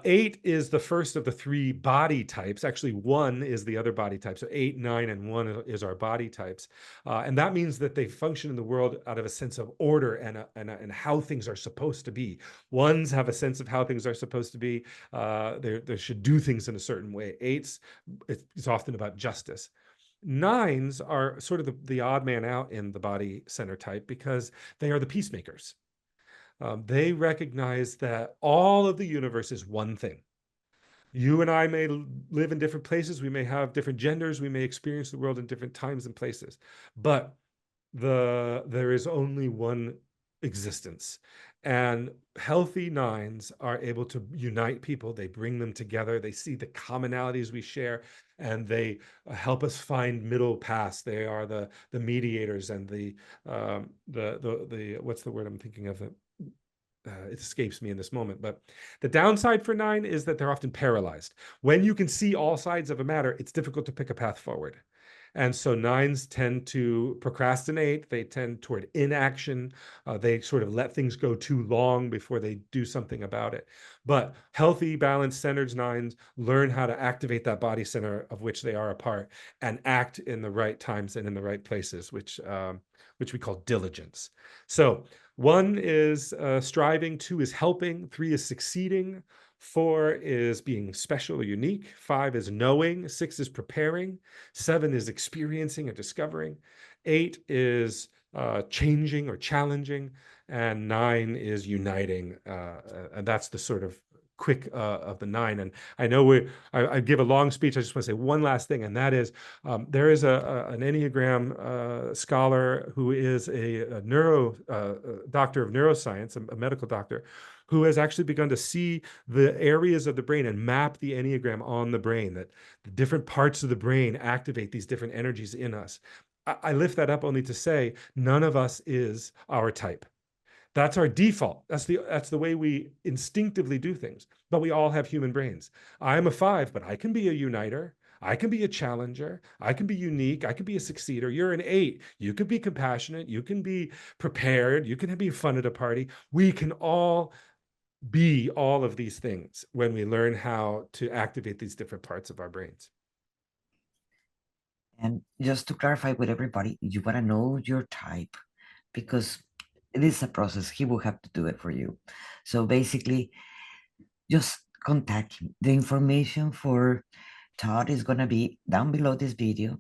Eight is the first of the three body types. Actually, one is the other body type. So 8, 9, and 1 is our body types. And that means that they function in the world out of a sense of order and how things are supposed to be. Ones have a sense of how things are supposed to be. They should do things in a certain way. Eights, it's often about justice. Nines are sort of the odd man out in the body center type, because they are the peacemakers. They recognize that all of the universe is one thing. You and I may live in different places. We may have different genders. We may experience the world in different times and places. But there is only one existence. And healthy nines are able to unite people. They bring them together. They see the commonalities we share, and they help us find middle paths. They are the mediators and the what's the word I'm thinking of? It escapes me in this moment, but the downside for nine is that they're often paralyzed. When you can see all sides of a matter, it's difficult to pick a path forward. And so nines tend to procrastinate. They tend toward inaction. They sort of let things go too long before they do something about it. But healthy, balanced, centered nines learn how to activate that body center of which they are a part, and act in the right times and in the right places, which we call diligence. So 1 is striving, 2 is helping, 3 is succeeding, 4 is being special or unique, 5 is knowing, 6 is preparing, 7 is experiencing or discovering, 8 is changing or challenging, and 9 is uniting. And that's the sort of quick of the 9. And I know I give a long speech. I just want to say one last thing, and that is there is an Enneagram scholar who is a doctor of neuroscience, a medical doctor, who has actually begun to see the areas of the brain and map the Enneagram on the brain, that the different parts of the brain activate these different energies in us. I lift that up only to say none of us is our type. That's our default. That's the way we instinctively do things. But we all have human brains. I am a 5, but I can be a uniter. I can be a challenger. I can be unique. I can be a succeeder. You're an 8. You can be compassionate. You can be prepared. You can be fun at a party. We can all be all of these things when we learn how to activate these different parts of our brains. And just to clarify with everybody, you want to know your type, because it is a process. He will have to do it for you. So basically, just contact him. The information for Todd is going to be down below this video.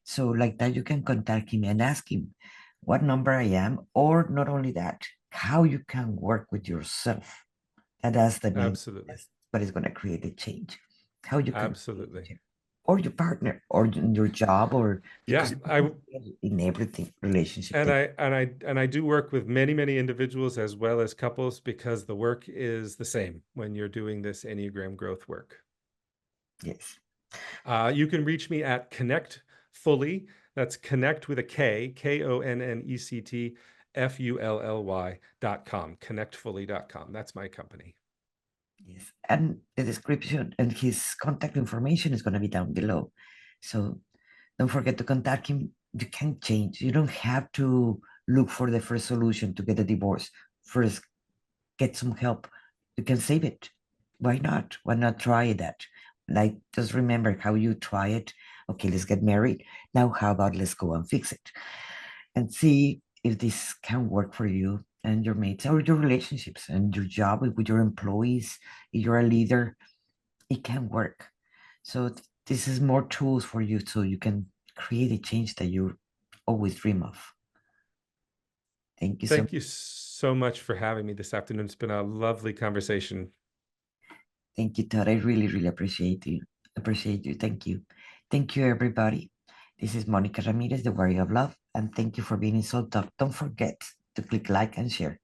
So like that, you can contact him and ask him what number I am, or not only that, how you can work with yourself. And that's the name. Absolutely. That's what is going to create the change. How you can create Absolutely. change. or your partner, or in your job, or because Yeah, in everything relationship and that I do work with many, many individuals as well as couples, because the work is the same when you're doing this Enneagram growth work. yes. You can reach me at Connect Fully. That's connect with a K, KONNECT FULLY.com, connectfully.com. That's my company. Yes, and the description and his contact information is going to be down below. So don't forget to contact him. You can change. You don't have to look for the first solution to get a divorce. First, get some help. You can save it. Why not? Why not try that? Like, just remember how you try it. Okay, let's get married. Now, how about let's go and fix it and see if this can work for you and your mates or your relationships and your job with your employees. If you're a leader, it can work. So this is more tools for you so you can create a change that you always dream of. Thank you so much. Thank you so much for having me this afternoon. It's been a lovely conversation. Thank you, Todd. I really, really appreciate you. Appreciate you. Thank you. Thank you, everybody. This is Monica Ramirez, the Warrior of Love, and thank you for being in Soul Talk. Don't forget to click like and share.